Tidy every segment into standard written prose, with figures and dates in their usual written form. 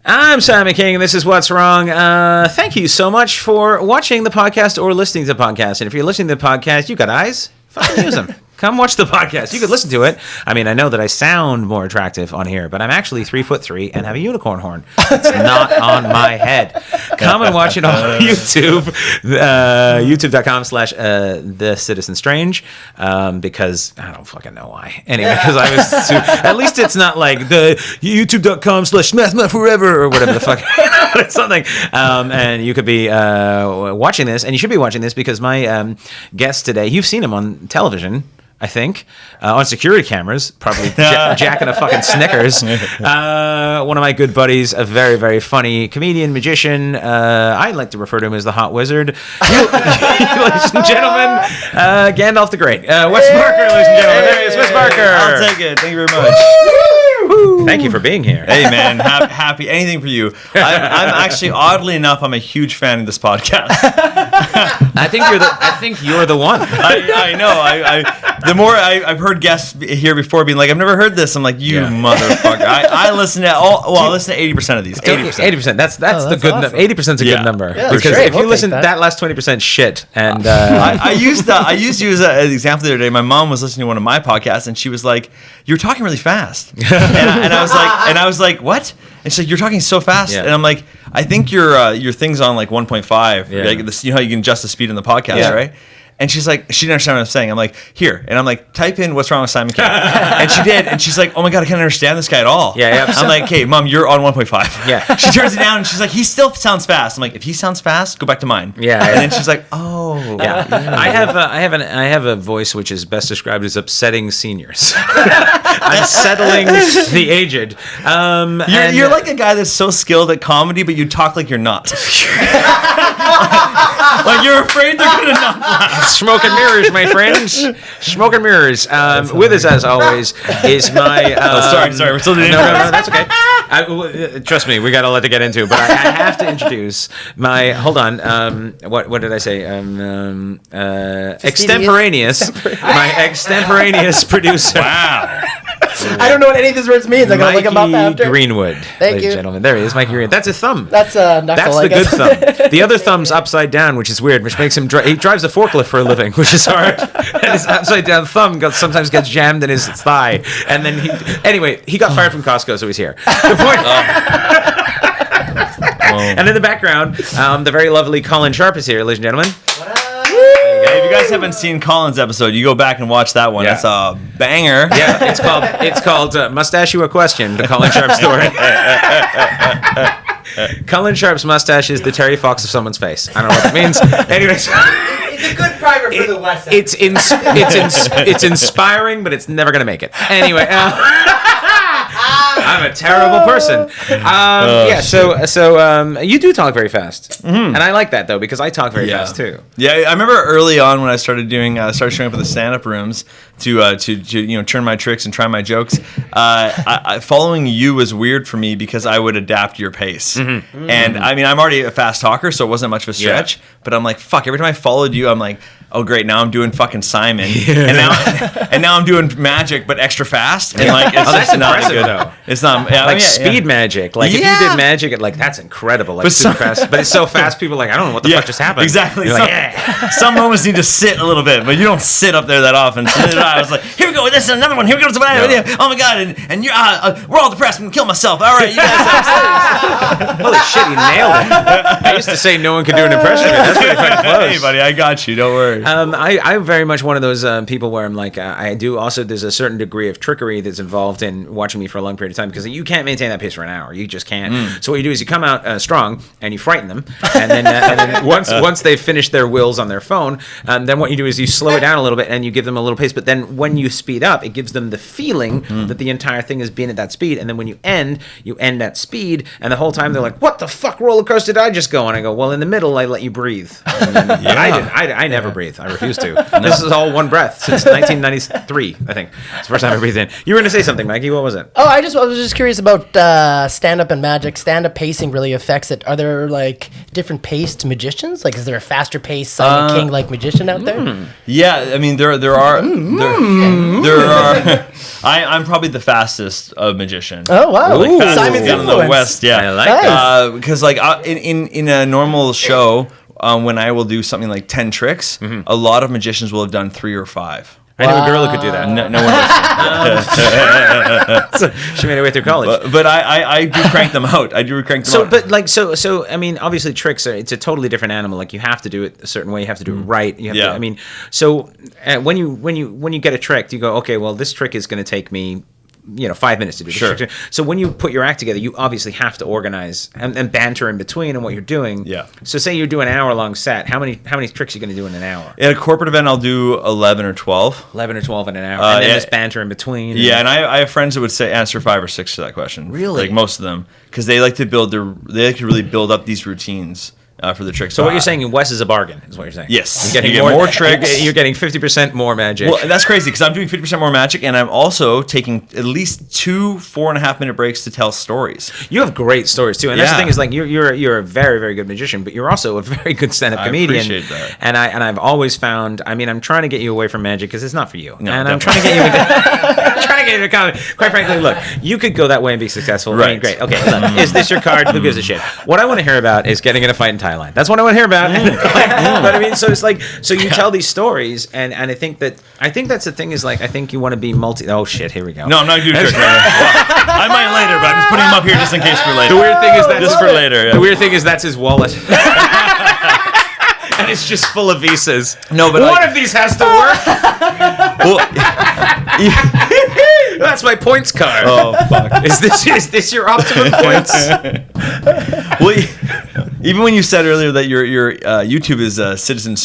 I'm Simon King, and this is What's Wrong. Thank you so much for watching the podcast or listening to the podcast. And if you're listening to the podcast, you got eyes. Fucking use them. Come watch the podcast. You could listen to it. I mean, I know that I sound more attractive on here, but I'm actually 3'3" and have a unicorn horn. It's not on my head. Come and watch it on YouTube, youtube.com/The Citizen Strange, because I don't fucking know why. Anyway, because I was at least it's not like the youtube.com/Mathma Forever or whatever the fuck. It's something. And you could be watching this, and you should be watching this because my guest today, you've seen him on television, I think, on security cameras, probably jacking a fucking Snickers. One of my good buddies, a very, very funny comedian, magician. I like to refer to him as the Hot Wizard. Ladies and gentlemen, Gandalf the Great. Wes Barker, ladies and gentlemen. There he is, Wes Barker. I'll take it. Thank you very much. Thank you for being here. Hey, man. Happy. Anything for you. I'm actually, oddly enough, I'm a huge fan of this podcast. I think you're the one. I know. The more I've heard guests here before being like, I've never heard this. I'm like, you motherfucker. I listen to I listen to 80% of these. 80%. That's the good number. 80% is a good number. Yeah, because great. if you listen, that last 20% shit. And I used you as an example the other day. My mom was listening to one of my podcasts, and she was like, "You're talking really fast," and I was like, "What?" And she's like, "You're talking so fast," and I'm like, "I think your thing's on like 1.5. Yeah. Like this, you know how you can adjust the speed in the podcast, right?" And she's like, she didn't understand what I'm saying. I'm like, here. And I'm like, type in what's wrong with Simon King. And she did. And she's like, oh my God, I can't understand this guy at all. Yeah. I'm like, hey, Mom, you're on 1.5. Yeah. She turns it down and she's like, he still sounds fast. I'm like, if he sounds fast, go back to mine. Yeah. And then she's like, oh. Yeah. I have a voice which is best described as upsetting seniors. Unsettling the aged. You're like a guy that's so skilled at comedy, but you talk like you're not. Like you're afraid they're gonna not laugh. Smoke and mirrors, my friends. Smoke and mirrors. With us, as always, is my. Sorry, we're still doing. No, that's okay. Trust me, we got a lot to get into, but I have to introduce my. Hold on. What did I say? Extemporaneous. My extemporaneous producer. Wow. I don't know what any of these words means. I gotta look them up after. Greenwood. Thank ladies you. and gentlemen. There he is, Mikey Greenwood. That's a thumb. That's a knuckle. That's the good thumb. The other thumb's upside down, which is weird, which makes him. He drives a forklift for a living, which is hard. And his upside down thumb sometimes gets jammed in his thigh. And then he got fired from Costco, so he's here. The point. And in the background, the very lovely Colin Sharp is here, ladies and gentlemen. If you guys haven't seen Colin's episode, you go back and watch that one. Yeah. It's a banger. Yeah, it's called Mustache You a Question, the Colin Sharp story. Colin Sharp's mustache is the Terry Fox of someone's face. I don't know what that means. Anyways, It's a good primer for the West. it's inspiring, but it's never gonna make it. Anyway. I'm a terrible person. So you do talk very fast, and I like that though because I talk very fast too. Yeah, I remember early on when I started showing up at the stand-up rooms to turn my tricks and try my jokes. Following you was weird for me because I would adapt your pace, and I mean I'm already a fast talker, so it wasn't much of a stretch. Yeah. But I'm like, fuck. Every time I followed you, I'm like, oh great, now I'm doing fucking Simon, and now I'm doing magic, but extra fast, and like it's just not good. Though. It's not speed magic. Like if you did magic, that's incredible. Like super fast, but it's so fast. People are like, I don't know what the fuck just happened. Exactly. Some moments need to sit a little bit, but you don't sit up there that often. So I was like, here we go with this and another one. Here we go. Oh my god, and you're we're all depressed. I'm gonna kill myself. All right, you guys. Holy shit, you nailed it. I used to say no one could do an impression of it. That's pretty fucking close. Hey, buddy, I got you. Don't worry. I'm very much one of those people where I'm like, I do also, there's a certain degree of trickery that's involved in watching me for a long period of time because you can't maintain that pace for an hour. You just can't. So what you do is you come out strong and you frighten them. And then once they've finished their wills on their phone, then what you do is you slow it down a little bit and you give them a little pace. But then when you speed up, it gives them the feeling that the entire thing has been at that speed. And then when you end at speed. And the whole time time, they're like, "What the fuck roller coaster did I just go on?" I go, "Well, in the middle, I let you breathe." I never breathe. I refuse to. This is all one breath since 1993. I think it's the first time I breathed in. You were going to say something, Mikey. What was it? Oh, I was just curious about stand-up and magic. Stand-up pacing really affects it. Are there like different paced magicians? Like, is there a faster paced Simon King like magician out there? Yeah, I mean there are. I'm probably the fastest magician. Oh wow, like fastest Simon's down in the influence. West. Yeah, I like that. because like in a normal show, when I will do something like 10 tricks, a lot of magicians will have done 3 or 5. I knew a girl who could do that. No one does. She made her way through college. But I do crank them out. I do crank them out. So I mean, obviously tricks it's a totally different animal. Like you have to do it a certain way. You have to do it right. You have to, I mean, so when you get a trick, you go, okay, well, this trick is going to take me 5 minutes to do. Sure. So when you put your act together, you obviously have to organize and banter in between and what you're doing. Yeah. So say you do an hour-long set. How many tricks are you going to do in an hour? At a corporate event, I'll do 11 or 12. 11 or 12 in an hour. And then this banter in between. Yeah, and I have friends that would say answer 5 or 6 to that question. Really? Like most of them, because they like to really build up these routines. For the tricks. So what you're saying, Wes is a bargain, is what you're saying. Yes. You're getting more tricks. You're getting 50% more magic. Well, that's crazy because I'm doing 50% more magic, and I'm also taking at least 2 4.5-minute breaks to tell stories. You have great stories too, and that's the thing is like you're a very, very good magician, but you're also a very good stand-up comedian. I appreciate that. And I've always found, I mean, I'm trying to get you away from magic because it's not for you, No, and definitely. I'm trying to get you into trying to get you into comedy. Quite frankly, look, you could go that way and be successful. Right. I mean, great. Okay, look, is this your card? Who gives a shit? What I want to hear about is getting in a fight in Thailand. That's what I want to hear about. But I mean, so it's like, so you tell these stories, and I think that's the thing is like, I think you want to be oh shit, here we go. No, I'm not doing tricks. Well, I might later, but I'm just putting them up here just in case for later. The weird thing is that just for later. Yeah. The weird thing is that's his wallet. And it's just full of visas. No, but one of these has to work. That's my points card. Oh fuck! Is this your optimum points? Well, even when you said earlier that your YouTube is Citizen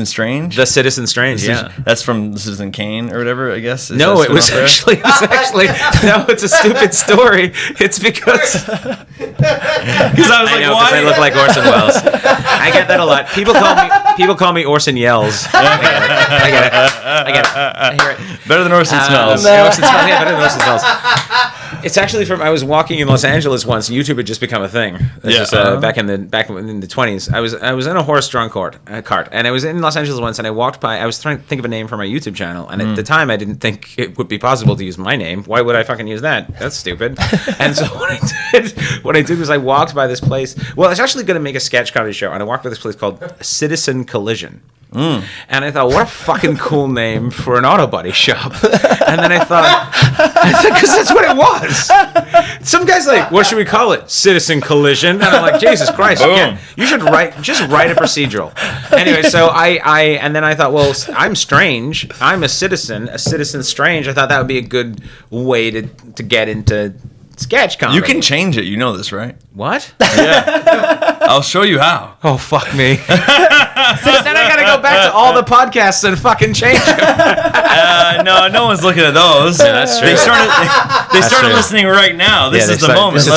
Strange, The Citizen Strange, yeah. That's from Citizen Kane or whatever, I guess. No, it was actually no, it's a stupid story. It's because I was like, why? Because I look like Orson Welles. I get that a lot. People call me Orson Yells. I get it. I hear it. Better than Orson Smells. Yeah, Orson Smells. Yeah, better than Orson Smells. It's actually from, I was walking in Los Angeles once. YouTube had just become a thing. It's just, back in the 20s. I was in a horse-drawn cart, and I was in Los Angeles once, and I walked by. I was trying to think of a name for my YouTube channel, and at the time, I didn't think it would be possible to use my name. Why would I fucking use that? That's stupid. And so what I did was I walked by this place. Well, I was actually going to make a sketch comedy show, and I walked by this place called Citizen Collision. And I thought, what a fucking cool name for an auto body shop. And then I thought, because that's what it was. Some guy's like, what should we call it? Citizen Collision. And I'm like, Jesus Christ, you should write a procedural. Anyway, so and then I thought, well, I'm strange. I'm a citizen strange. I thought that would be a good way to get into sketch comedy. You can change it. You know this, right? What? Yeah. I'll show you how. Oh, fuck me. So then I gotta go back to all the podcasts and fucking change them. No one's looking at those. Yeah, that's true. They started listening right now. This is the moment. This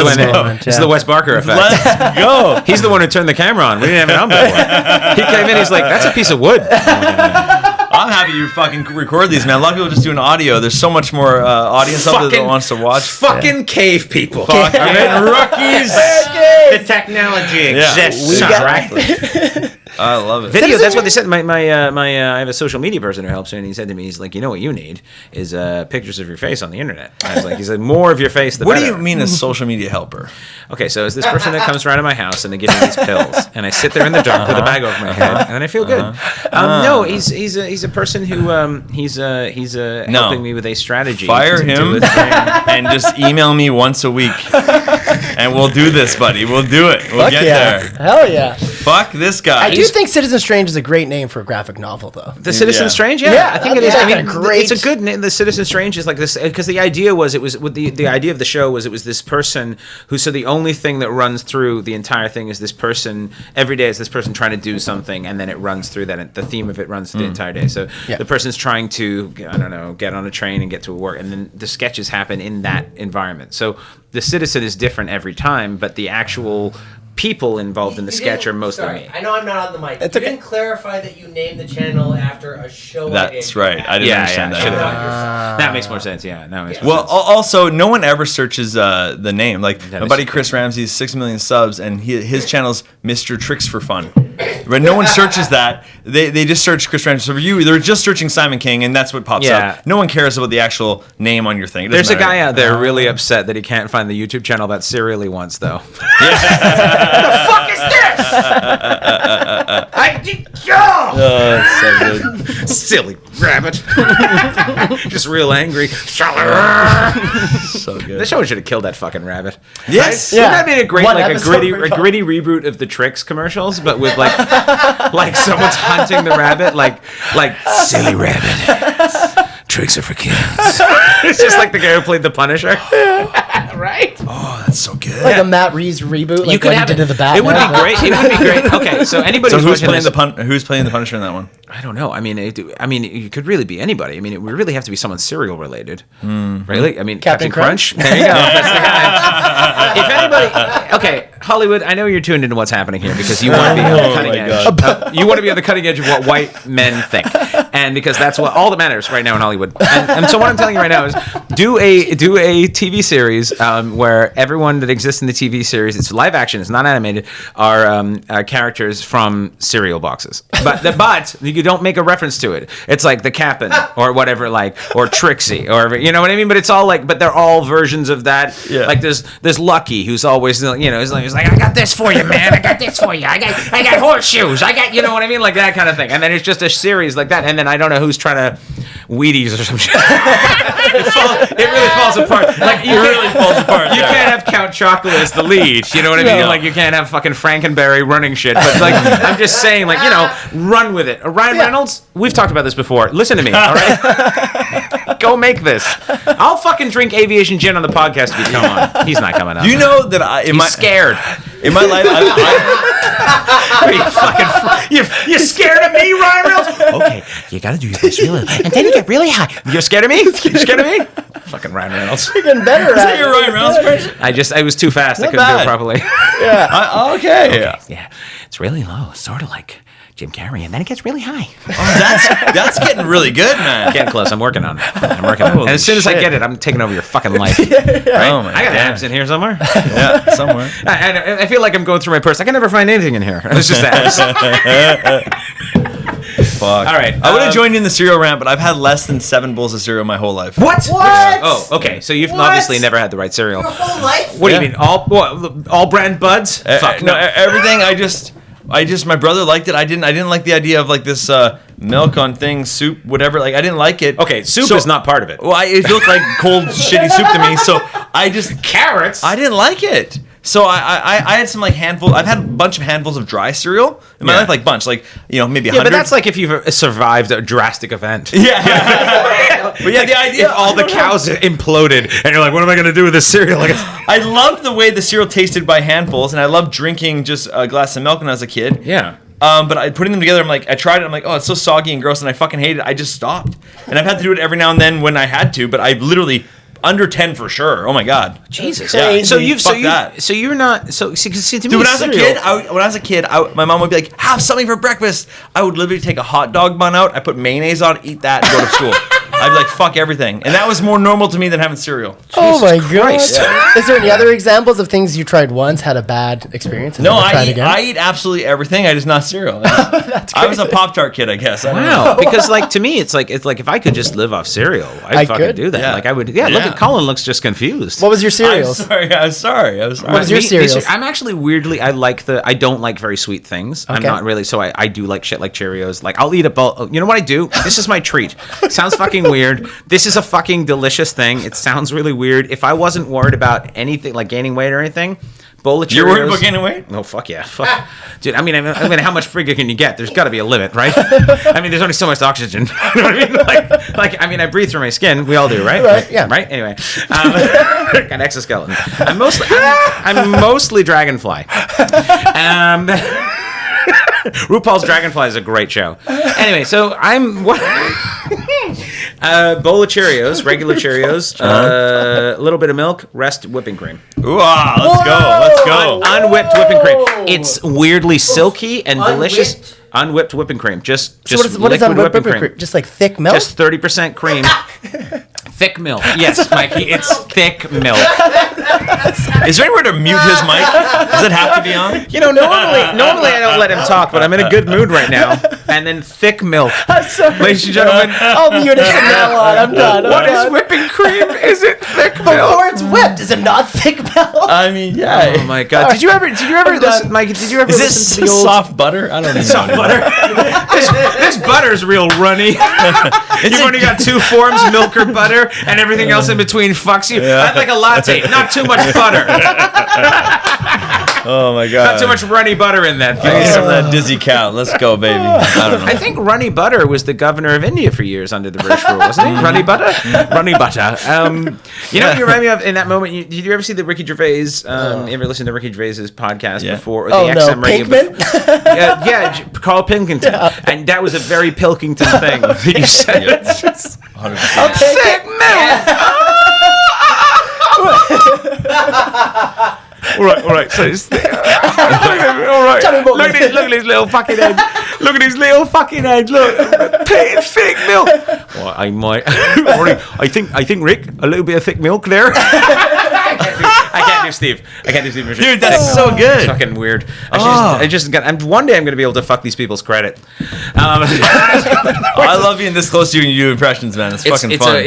is the Wes Barker effect. Let's go. He's the one who turned the camera on. We didn't have it on before. He came in, he's like, that's a piece of wood. I'm happy you fucking record these, man. A lot of people just do an audio. There's so much more audience out there that wants to watch. Fucking cave people. Fucking rookies. The technology exists. I love it. Video, that's what they said. I have a social media person who helps me, and he said to me, he's like, you know what you need is pictures of your face on the internet. I was like, he said, more of your face, the better. What do you mean a social media helper? Okay, so it's this person that comes around to my house, and they give me these pills, and I sit there in the dark with a bag over my head, and then I feel good. No, he's a person who he's helping me with a strategy. Fire him and just email me once a week, and we'll do this, buddy. We'll do it. We'll get there. Hell yeah. Fuck this guy. I do think Citizen Strange is a great name for a graphic novel, though. The Citizen Strange, Yeah, I think it is. yeah, I mean, great. it's a good name. The Citizen Strange is like this because the idea was it was with the idea of the show was it was this person who so the only thing that runs through the entire thing is this person every day is this person trying to do something and then it runs through that and the theme of it runs through the entire day. So the person's trying to get on a train and get to work, and then the sketches happen in that environment. So the Citizen is different every time, but the actual people involved in the sketch are mostly me. I know I'm not on the mic. You didn't clarify that you named the channel after a show. That's right. I didn't understand that. That makes more sense. Yeah, that makes more Well, sense. also, no one ever searches the name. Like my buddy Chris Ramsey's 6 million subs, and his channel's Mr. Tricks for Fun. But no one searches that. They just search Chris Ramsey. So for you, they're just searching Simon King, and that's what pops up. No one cares about the actual name on your thing. It There's doesn't a guy matter. out there really upset that he can't find the YouTube channel that Serially wants, though. The fuck is this? Oh, it's so good. Silly rabbit. Just real angry. So good. The show should have killed that fucking rabbit. Yes. Wouldn't that be a great, One like a episode gritty reboot of the Tricks commercials, but with like, like someone's hunting the rabbit, like silly rabbit. Tricks are for kids. It's just like the guy who played the Punisher. Right? Oh, that's so good. Like a Matt Reeves reboot, like You could what he have did it. to the Batman. It would be great. It would be great. Okay, so anybody So who's who's watching playing this, who's playing the Punisher in that one? I don't know. I mean, it could really be anybody. I mean, it would really have to be someone cereal related. Really? I mean, Captain Crunch. There you go. That's the guy. If anybody, okay, Hollywood. I know you're tuned into what's happening here because you want to be on the cutting edge. You want to be on the cutting edge of what white men think, and because that's what all that matters right now in Hollywood. And so what I'm telling you right now is do a TV series where everyone that exists in the TV series, it's live action, it's not animated, are characters from cereal boxes. But you don't make a reference to it. It's like the Cap'n or whatever, like, or Trixie, or you know what I mean. But it's all like, but they're all versions of that. Yeah. Like there's Lucky, who's always, you know, he's like, I got this for you, man. I got this for you. I got horseshoes. I got, you know what I mean, like that kind of thing. And then it's just a series like that. And then I don't know who's trying to Wheaties or some shit. It really falls apart. Like you really falls apart. You can't have Count Chocolate as the lead. You know what I mean? No. Like you can't have fucking Frankenberry running shit. But like I'm just saying, like, you know, run with it. Ryan Reynolds, we've talked about this before. Listen to me, all right? Go make this. I'll fucking drink aviation gin on the podcast if you come on. He's not coming on. Do you know that He's scared. in my life You're scared of me, Ryan Reynolds? Okay, you gotta do your best really, and then you get really high. You're scared of me? You're scared of me? Fucking Ryan Reynolds. You're getting better at it. your Ryan Reynolds impression? I was too fast. I couldn't do bad. it properly. Okay. Yeah, it's really low, sort of like Jim Carrey, and then it gets really high. Oh, that's getting really good, man. Getting close. I'm working on it. And as soon as I get it, I'm taking over your fucking life. Right? Oh my I got God. abs in here somewhere. Yeah, somewhere. I feel like I'm going through my purse. I can never find anything in here. It's just abs. Fuck. All right. I would have joined you in the cereal rant, but I've had less than 7 bowls of cereal my whole life. What? What? Oh, okay. So you've What? obviously never had the right cereal. Your whole life? What do you mean? All brand buds? Fuck No, everything. I just my brother liked it. I didn't like the idea of like this milk on things, soup, whatever. Like I didn't like it. Okay, soup is not part of it. Well, it looked like cold, shitty soup to me. So I just Carrots. I didn't like it. So I had some like handful. I've had a bunch of handfuls of dry cereal in my life, like bunch, like maybe 100. Yeah, but that's like if you've survived a drastic event. Yeah. But yeah, the idea If all the cows imploded and you're like, what am I going to do with this cereal? Like, I loved the way the cereal tasted by handfuls, and I loved drinking just a glass of milk when I was a kid. yeah. But putting them together, I tried it. I'm like, oh, it's so soggy and gross, and I fucking hate it. I just stopped, and I've had to do it every now and then when I had to. But I literally under 10 for sure. Oh my god, Jesus. Yeah. So you're not. So see, to me, Dude, when I was a cereal- kid, my mom would be like, "Have something for breakfast." I would literally take a hot dog bun out, I put mayonnaise on, eat that, and go to school. I'd be like, "Fuck everything," and that was more normal to me than having cereal. Oh my Christ. god! Is there any other examples of things you tried once, had a bad experience? And No, never tried I again? eat absolutely everything. I just not cereal. I was a Pop-Tart kid, I guess. I don't know. Wow, because like to me, it's like if I could just live off cereal, I'd fucking could. do that. Yeah. Like I would. Yeah, look at Colin. Looks just confused. What was your I'm cereals? sorry. What was your cereals? I'm actually weirdly. I don't like very sweet things. I'm Okay. not really. So I do like shit like Cheerios. Like I'll eat a bowl. You know what I do? This is my treat. Sounds fucking weird. This is a fucking delicious thing. It sounds really weird. If I wasn't worried about anything like gaining weight or anything, bowl of Cheerios. You're worried about gaining weight? Oh, fuck yeah. Fuck. Dude, I mean, how much frigga can you get? There's got to be a limit, right? I mean, there's only so much oxygen. You know what I mean? Like, I mean, I breathe through my skin. We all do, right? Right, yeah. Right? Anyway. Got exoskeleton. I'm mostly Dragonfly. RuPaul's Dragonfly is a great show. Anyway, so I'm... bowl of Cheerios, regular Cheerios, a little bit of milk, rest whipping cream. Ooh, let's go. Unwhipped whipping cream. It's weirdly silky and delicious. Unwhipped whipping cream. Just So what is liquid unwhipped whipping cream. Just like thick milk? Just 30% cream. Thick milk. Yes, Mikey, it's thick milk. Is there anywhere to mute his mic? Does it have to be on? You know, normally I don't let him talk, but I'm in a good mood right now. And then thick milk. Ladies and gentlemen, I'll mute it from now on. I'm done. what is whipping cream? Is it thick milk? Before it's whipped, is it not thick milk? I mean, yeah. Oh my God! Did you ever listen, Mikey? Did you ever Is listen this to the old soft butter? I don't know. soft butter? This butter's real runny. You've only got two forms: milk or butter, and everything else in between fucks you. I'd like a latte, not too much butter, Oh my God. not too much runny butter in that Give me thing. some of that dizzy cow. Let's go, baby. I don't know. I think Runny Butter was the governor of India for years under the British rule, wasn't he? Runny Butter? Runny Butter. You know what you remind me of in that moment? Did you ever see the Ricky Gervais? You ever listen to Ricky Gervais's podcast before? Or the XM radio Pinkman? yeah, Carl Pilkington. And that was a very Pilkington thing that you said. It's just 100%. thick milk. All right. So it's all right. Tell me about Look at his little fucking head. Look at his little fucking head. Look, thick milk. Well, I might. I think Rick, a little bit of thick milk there. I can't do Steve. Dude, that's so good. It's fucking weird. One day I'm going to be able to fuck these people's credit. I love being this close to you and you do impressions, man. It's fucking fun.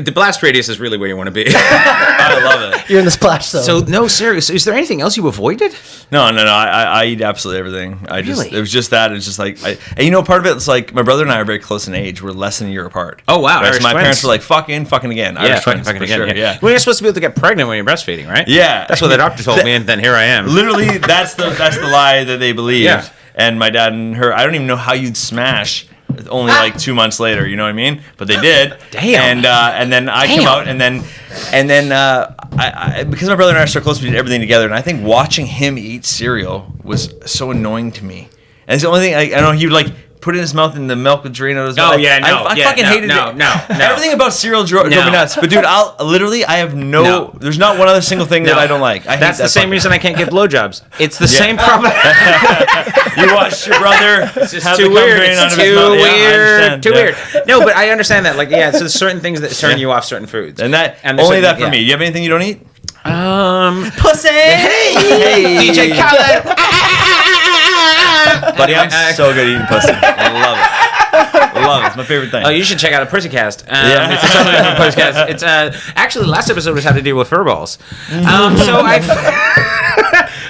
The blast radius is really where you want to be. I love it. You're in the splash zone. So no, serious. Is there anything else you avoided? No. I eat absolutely everything. Really? It was just that. It's just like, and you know, part of it, it's like my brother and I are very close in age. We're less than a year apart. Oh wow! Right? So my Irish parents twins. were like, fucking again. Yeah, Irish twins, fucking for again. sure. Yeah. Well, you're supposed to be able to get pregnant when you're breastfeeding, right? Yeah. That's what the doctor told me, and then here I am. Literally, that's the lie that they believed. Yeah. And my dad and her, I don't even know how you'd smash only like 2 months later, you know what I mean? But they did. Damn. And then I came out, and then I because my brother and I are so close, we did everything together. And I think watching him eat cereal was so annoying to me. And it's the only thing I know he would like put in his mouth and the milk would drain out his mouth. Oh yeah, no, I fucking hated it. No. Everything about cereal drove me nuts. But dude, I have no. There's not one other single thing that I don't like. I hate That's the that same fucking- reason I can't get blowjobs. It's the same problem. You watched your brother. It's just have too the cum weird. drain out It's of his too mouth. Yeah, I weird. understand. Too Yeah. weird. No, but I understand that. Like, yeah, so there's certain things that turn you off certain foods. And there's only certain- that for yeah. me. You have anything you don't eat? Pussy. Hey, DJ Khaled. Buddy, I'm so good at eating pussy. I love it. Love it. It's my favorite thing. Oh, you should check out a Pussycast. Yeah. It's a totally different Pussycast. It's actually the last episode was how to deal with furballs. So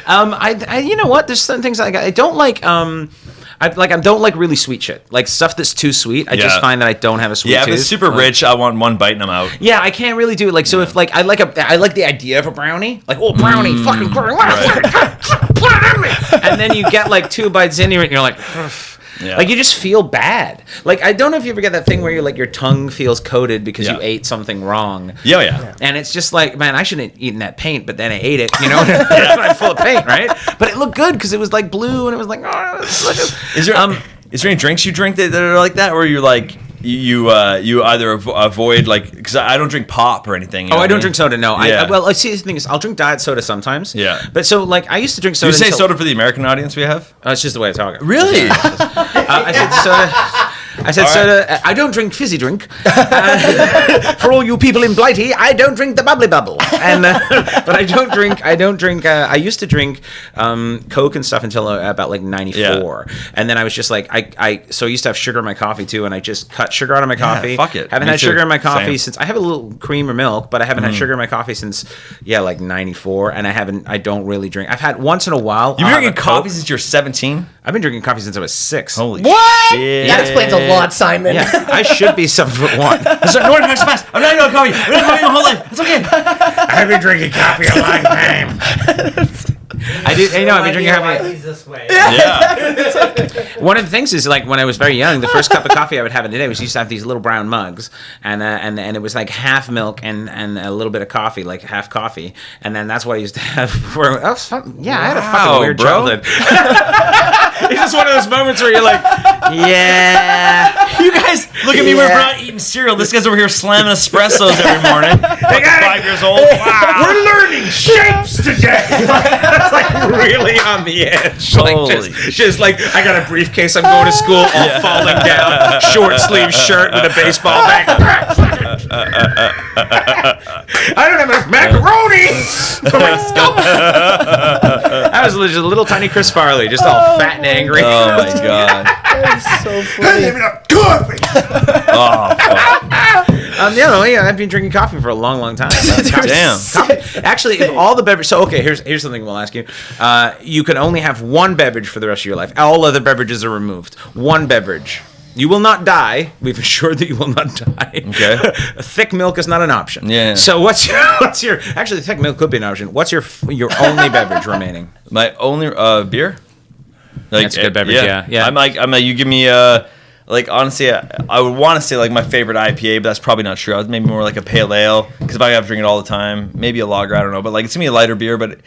I you know what? There's some things I don't like. I don't like really sweet shit. Like stuff that's too sweet. I just find that I don't have a sweet yeah, if tooth. it's super rich, I want one bite and I'm out. Yeah, I can't really do it. Like, so if like I like the idea of a brownie, like brownie, fucking brownie, and then you get like 2 bites into it, and you're like, Yeah. like you just feel bad. Like I don't know if you ever get that thing where you're like your tongue feels coated because you ate something wrong. Yeah. And it's just like, man, I shouldn't have eaten that paint, but then I ate it, you know? I'm full of paint, right? But it looked good because it was like blue and it was like, oh, it's delicious. Is there any drinks you drink that are like that, where you're like you either avoid, like, because I don't drink pop or anything. You know I what don't mean? drink soda. No, Yeah. I see. The thing is, I'll drink diet soda sometimes. Yeah. But so like I used to drink soda. You say soda for the American audience we have? It's just the way I talk. Really? I said soda. Soda. I don't drink fizzy drink. For all you people in Blighty, I don't drink the bubbly bubble. And but I don't drink. I used to drink Coke and stuff until about like 94, and then I was just like I used to have sugar in my coffee too, and I just cut sugar out of my coffee. Fuck it. Haven't Me had too. sugar in my coffee Same. since I have a little cream or milk, but I haven't had sugar in my coffee since like 94, and I don't really drink. I've had once in a while. You've I'll been have drinking a Coke. coffee since you're 17? I've been drinking coffee since I was 6. Holy What? shit. That explains a lot, Simon. Yeah, I should be 7'1". No one has fast. I'm not even coffee. I've been coffee my whole life. It's okay. I've been drinking coffee a long time. I do. You know, I've been drinking coffee. This way. Yeah. One of the things is like when I was very young, the first cup of coffee I would have in the day was used to have these little brown mugs, and it was like half milk and a little bit of coffee, like half coffee, and then that's what I used to have for. I had a fucking weird childhood. It's just one of those moments where you're like, yeah. You guys, look at me. We're not eating cereal. This guy's over here slamming espressos every morning. Like 5 years old. Wow. We're learning shapes today. That's like really on the edge. Holy just like I got a briefcase. I'm going to school, all falling down. Short sleeve shirt with a baseball bat. I don't have enough macaroni. I was just a little tiny Chris Farley, just all fat and angry. Oh my god. That's so funny. Oh, fuck. Yeah, I've been drinking coffee for a long, long time. Damn. Actually, if all the beverages. So, okay, here's something we'll ask you. You can only have one beverage for the rest of your life. All other beverages are removed. One beverage. You will not die. We've assured that you will not die. Okay. Thick milk is not an option. Yeah. So what's your? Actually, thick milk could be an option. What's your only beverage remaining? My only beer. Like, That's a good beverage. Yeah. I'm like, you give me like honestly, I would want to say like my favorite IPA, but that's probably not true. I was maybe more like a pale ale because if I have to drink it all the time, maybe a lager. I don't know, but like it's gonna be a lighter beer, but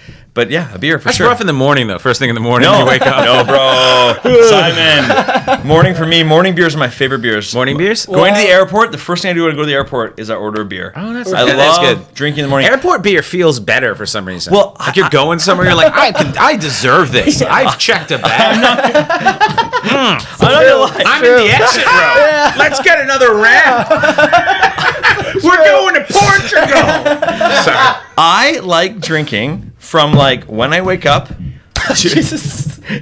yeah, a beer for That's sure. rough in the morning though. First thing in the morning when you wake up. No, bro. Simon. Morning for me. Morning beers are my favorite beers. Morning beers. Going to the airport, the first thing I do when I go to the airport is I order a beer. Oh, that's I good. love That's good. drinking in the morning. Airport beer feels better for some reason. Well, like you're going somewhere, you're like, I deserve this. I've checked a bag. I'm not gonna lie. I'm in the exit row. Let's get another ramp. We're going to Portugal. Sorry. I like drinking from like when I wake up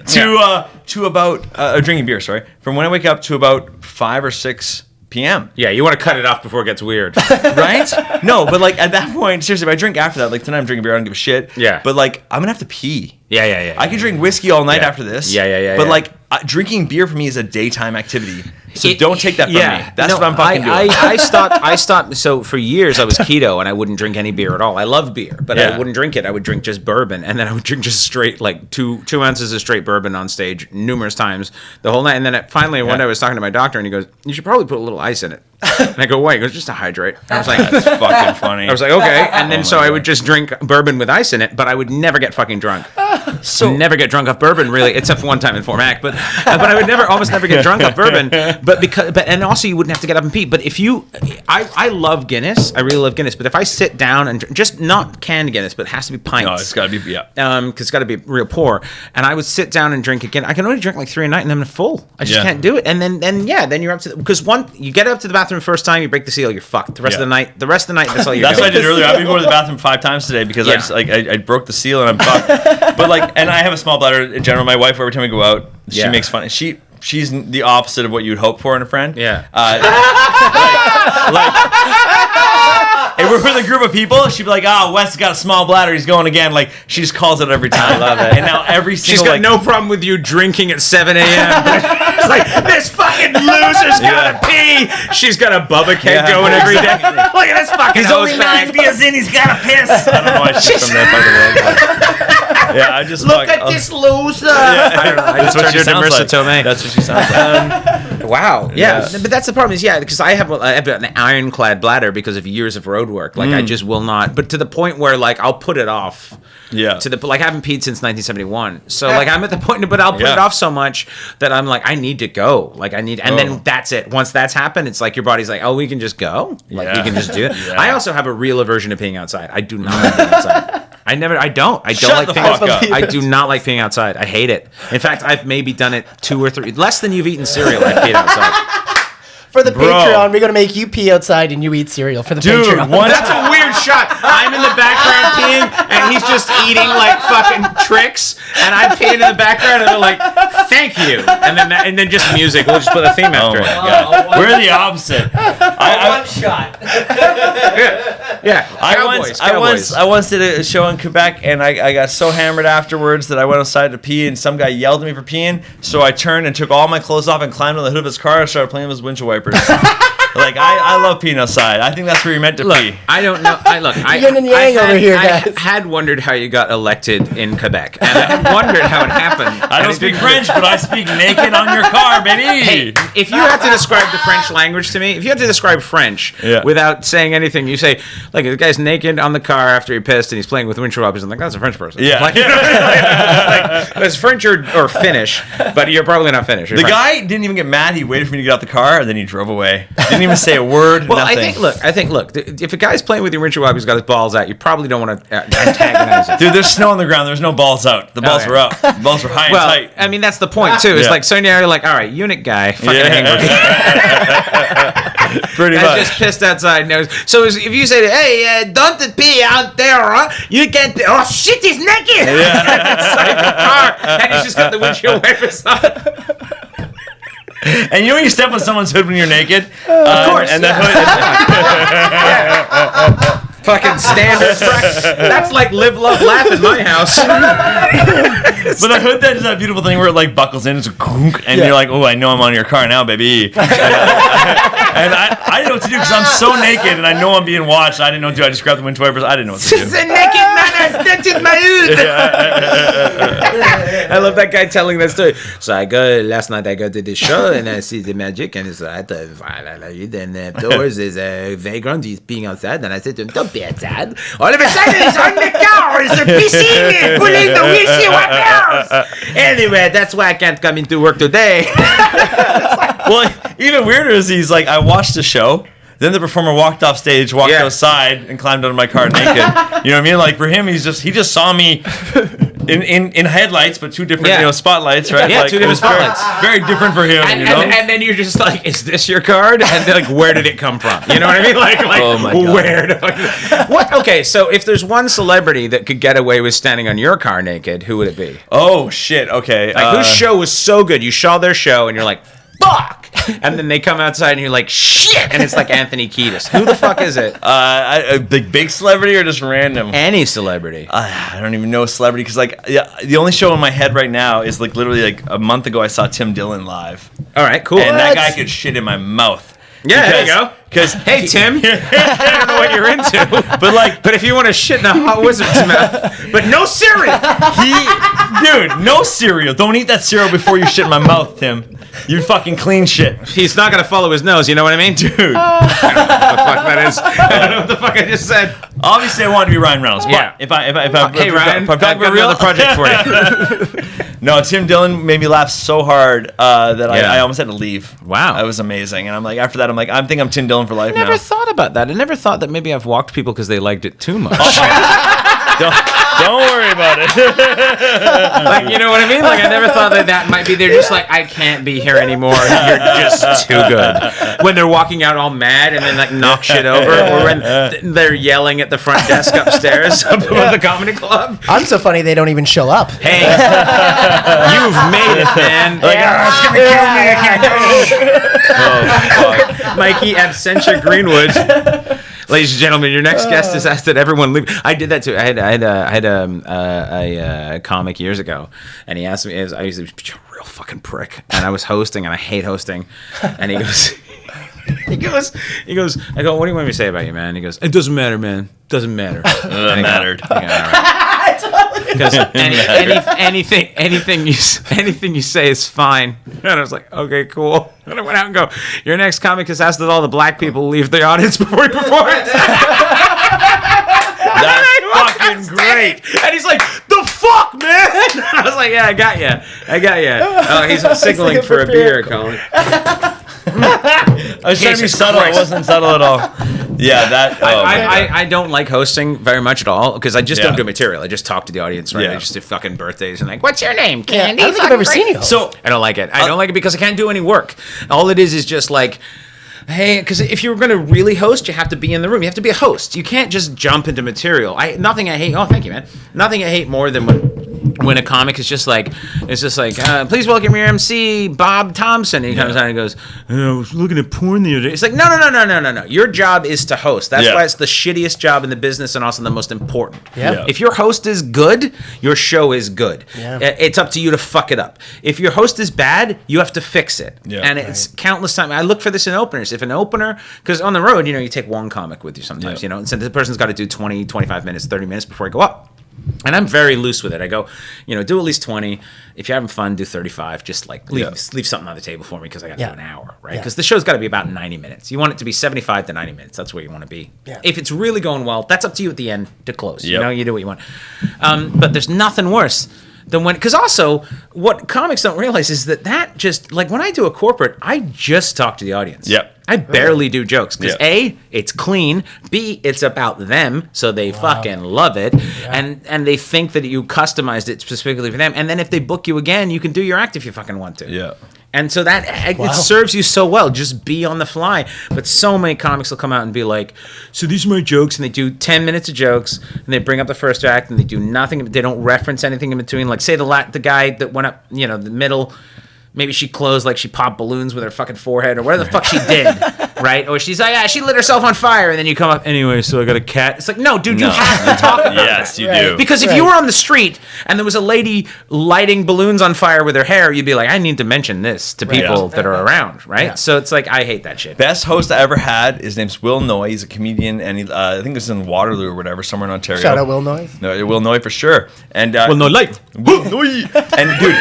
to about drinking beer. Sorry, from when I wake up to about 5 or 6 p.m. Yeah, you want to cut it off before it gets weird. Right? No, but like at that point, seriously, if I drink after that, like tonight I'm drinking beer, I don't give a shit. Yeah. But like I'm gonna have to pee. Yeah. I can drink whiskey all night Yeah. after this. Yeah. But like drinking beer for me is a daytime activity. So don't take that from me. That's No, what I'm fucking doing. I stopped. So for years I was keto and I wouldn't drink any beer at all. I love beer, but I Yeah. wouldn't drink it. I would drink just bourbon, and then I would drink just straight, like two ounces of straight bourbon on stage numerous times the whole night. And then finally one day I was talking to my doctor, and he goes, "You should probably put a little ice in it." And I go, "Why?" He goes, "Just to hydrate." I was like, That's fucking funny. I was like, okay. And then Oh my I God. would just drink bourbon with ice in it, but I would never get fucking drunk. So Never get drunk off bourbon, really, except for one time in Fort Mac. But I would almost never get drunk off bourbon. And also you wouldn't have to get up and pee. But if you, I love Guinness. I really love Guinness. But if I sit down and just not canned Guinness, but it has to be pints. no, it's gotta be yeah. Because it's got to be real pour. And I would sit down and drink again. I can only drink like 3 a night, and I'm full. I just Yeah. can't do it. And then you're up to because you get up to the bathroom first time, you break the seal, you're fucked. The rest of the night, that's all you're That's doing. what I did earlier. I've been going to the bathroom 5 times today because I Yeah. just I broke the seal and I'm fucked. But like, and I have a small bladder in general. My wife, every time we go out, she Yeah. makes fun. She's the opposite of what you'd hope for in a friend. Yeah. If we're with a group of people, she'd be like, Wes has got a small bladder. He's going again. Like, she just calls it every time. I love it. And now every She's single got no problem with you drinking at 7 a.m. It's like, this fucking loser's gotta pee. She's got a Bubba keg going every day. Look at this fucking He's only 9 beers in. He's got to piss. I don't know why she's from that fucking world. Yeah, I just Look at this loser. I don't know. I just That's what turned she her to sounds Marissa like. Tomei. That's what she sounds like. Wow. Yeah. Yeah. But that's the problem is, because I have an ironclad bladder because of years of road work. Like, I just will not. But to the point where, like, I'll put it off. Yeah. I haven't peed since 1971. So, like, I'm at the point, but I'll put it off so much that I'm like, I need to go. Like, and then that's it. Once that's happened, it's like your body's like, oh, we can just go. Like, we can just do it. Yeah. I also have a real aversion to peeing outside. I do not like peeing outside. I don't Shut like the peeing fuck up. I do not like peeing outside. I hate it. In fact, I've maybe done it 2 or 3, less than you've eaten cereal. I've peed outside. For the Bro. Patreon, we're gonna make you pee outside and you eat cereal for the Dude, Patreon. That's a weird shot. I'm in the background peeing, and he's just eating like fucking tricks, and I'm peeing in the background, and they're like, "Thank you," and then just music. We'll just put a theme Oh after my it. God. We're the opposite. One shot. Yeah, I once did a show in Quebec, and I got so hammered afterwards that I went outside to pee, and some guy yelled at me for peeing. So I turned and took all my clothes off and climbed on the hood of his car and started playing with his windshield wipers. Like I love peeing outside. I think that's where you're meant to pee. I don't know. Yin and yang over here, guys. I had wondered how you got elected in Quebec, and I had wondered how it happened. I don't speak French, but I speak naked on your car, baby. Hey, if you had to describe the French language to me, if you had to describe French without saying anything, you say, like, the guy's naked on the car after he pissed and he's playing with windshield wipers. I'm like, that's a French person. Yeah. Like, it's French or Finnish, but you're probably not Finnish. You're The French. guy didn't even get mad. He waited for me to get out the car, and then he drove away. Didn't even say a word. Well, nothing. I think, look, if a guy's playing with your windshield wiper, he's got his balls out, you probably don't want to antagonize him. Dude, there's snow on the ground. There's no balls out. The balls were up. The balls were high and tight. I mean, that's the point, too. It's like, so now you're like, all right, eunuch guy, fucking angry. Pretty Guy's much. just pissed outside. So if you say, hey, don't pee out there, you can't, oh, shit, he's naked. Inside the car, and he's just got the windshield wipers on. And you know when you step on someone's hood when you're naked? Of course. And the hood. Fucking standard. That's like live, love, laugh in my house. But the hood then is that beautiful thing where it like buckles in, it's a gunk, and you're like, oh, I know I'm on your car now, baby. And I didn't know what to do because I'm so naked and I know I'm being watched. I didn't know what to do. I just grabbed the wind wipers. I didn't know what to do. It's a naked man has dented my hood. I love that guy telling that story. So last night I go to the show and I see the magic and it's like, then afterwards there's a vagrant, he's peeing outside and I said to him, don't be outside. All of a sudden he's on the car, he's pissing, pulling the windshield wipers. Anyway, that's why I can't come into work today. Well, even weirder is he's like, I watched the show. Then the performer walked off stage, walked outside, and climbed onto my car naked. You know what I mean? Like for him, he just saw me in headlights, but two different spotlights, right? Yeah, like, two different spotlights. Very different for him. And then you're just like, is this your card? And then, like, where did it come from? You know what I mean? Like oh my God. Where the fuck? What? Okay, so if there's one celebrity that could get away with standing on your car naked, who would it be? Oh shit! Okay. Like whose show was so good? You saw their show, and you're like, fuck. And then they come outside and you're like, shit! And it's like Anthony Kiedis. Who the fuck is it? A big celebrity or just random? Any celebrity. I don't even know a celebrity because the only show in my head right now is like literally like a month ago I saw Tim Dillon live. All right, cool. And that guy could shit in my mouth. Yeah, there you go. Because hey Tim, I don't know what you're into, but if you want to shit in a hot wizard's mouth, but no cereal. Dude, no cereal. Don't eat that cereal before you shit in my mouth, Tim. You fucking clean shit. He's not gonna follow his nose. You know what I mean, dude? I don't know what the fuck that is. I don't know what the fuck I just said. Obviously, I want to be Ryan Reynolds. But Yeah. if I Hey Ryan, I've got another project for you. No, Tim Dillon made me laugh so hard that I almost had to leave. Wow. It was amazing. And I'm like, after that, I think I'm Tim Dillon for life I never now. thought about that. I never thought that maybe I've walked people because they liked it too much. Don't worry about it. Like, you know what I mean? Like, I never thought that might be. They're just like, I can't be here anymore. You're just too good. When they're walking out all mad and then like knock shit over, or when they're yelling at the front desk upstairs above the comedy club. I'm so funny they don't even show up. Hey, you've made it, man. Like, it's gonna kill me. I can't go. Oh, fuck. Mikey Absentia Greenwood. Ladies and gentlemen, your next guest has asked that everyone leave. I did that too. I had a comic years ago, and he asked me. I was a real fucking prick, and I was hosting, and I hate hosting. And he goes, he goes. I go, what do you want me to say about you, man? He goes, it doesn't matter, man. Doesn't matter. It mattered. Because anything you say is fine. And I was like, okay, cool. And I went out and go, your next comic has asked that all the black people leave the audience before he performs. That's fucking great. And he's like, the fuck, man? I was like, yeah, I got you. Oh, he's signaling for a beer, Colin. I was trying to be subtle. It wasn't subtle at all. Yeah, that. I don't like hosting very much at all because I just don't do material. I just talk to the audience, right? Yeah. I just do fucking birthdays and like, what's your name, Candy? I don't think I've ever seen you host. So I don't like it. I don't like it because I can't do any work. All it is just like, hey, because if you're going to really host, you have to be in the room. You have to be a host. You can't just jump into material. Nothing I hate. Oh, thank you, man. Nothing I hate more than when a comic is just like, it's just like, please welcome your MC, Bob Thompson. And he comes out and he goes, I was looking at porn the other day. It's like, no. Your job is to host. That's why it's the shittiest job in the business and also the most important. Yeah. If your host is good, your show is good. Yeah. It's up to you to fuck it up. If your host is bad, you have to fix it. Yeah. And it's countless times. I look for this in openers. If an opener, because on the road, you take one comic with you sometimes, and so the person's got to do 20, 25 minutes, 30 minutes before I go up. And I'm very loose with it. I go, do at least 20. If you're having fun, do 35. Just like leave something on the table for me because I got to do an hour, right? Because the show's got to be about 90 minutes. You want it to be 75 to 90 minutes. That's where you want to be. Yeah. If it's really going well, that's up to you at the end to close. Yep. You do what you want. But there's nothing worse than when, because also what comics don't realize is that just like when I do a corporate, I just talk to the audience. Yep. I barely do jokes because A, it's clean. B, it's about them, so they fucking love it, and they think that you customized it specifically for them. And then if they book you again, you can do your act if you fucking want to. Yeah. And so that it serves you so well. Just be on the fly. But so many comics will come out and be like, "So these are my jokes," and they do 10 minutes of jokes, and they bring up the first act, and they do nothing. They don't reference anything in between. Like say the guy that went up, the middle. Maybe she closed, like she popped balloons with her fucking forehead or whatever the fuck she did, right? Or she's like, she lit herself on fire, and then you come up, anyway, so I got a cat. It's like, no, dude, you have to talk about Yes, you do. Because if you were on the street and there was a lady lighting balloons on fire with her hair, you'd be like, I need to mention this to people that are around, right? Yeah. So it's like, I hate that shit. Best host I ever had, his name's Will Noy. He's a comedian, and he, I think it was in Waterloo or whatever, somewhere in Ontario. Shout out Will Noy. No, Will Noy for sure. And Will Noy light. Will Noy. And dude,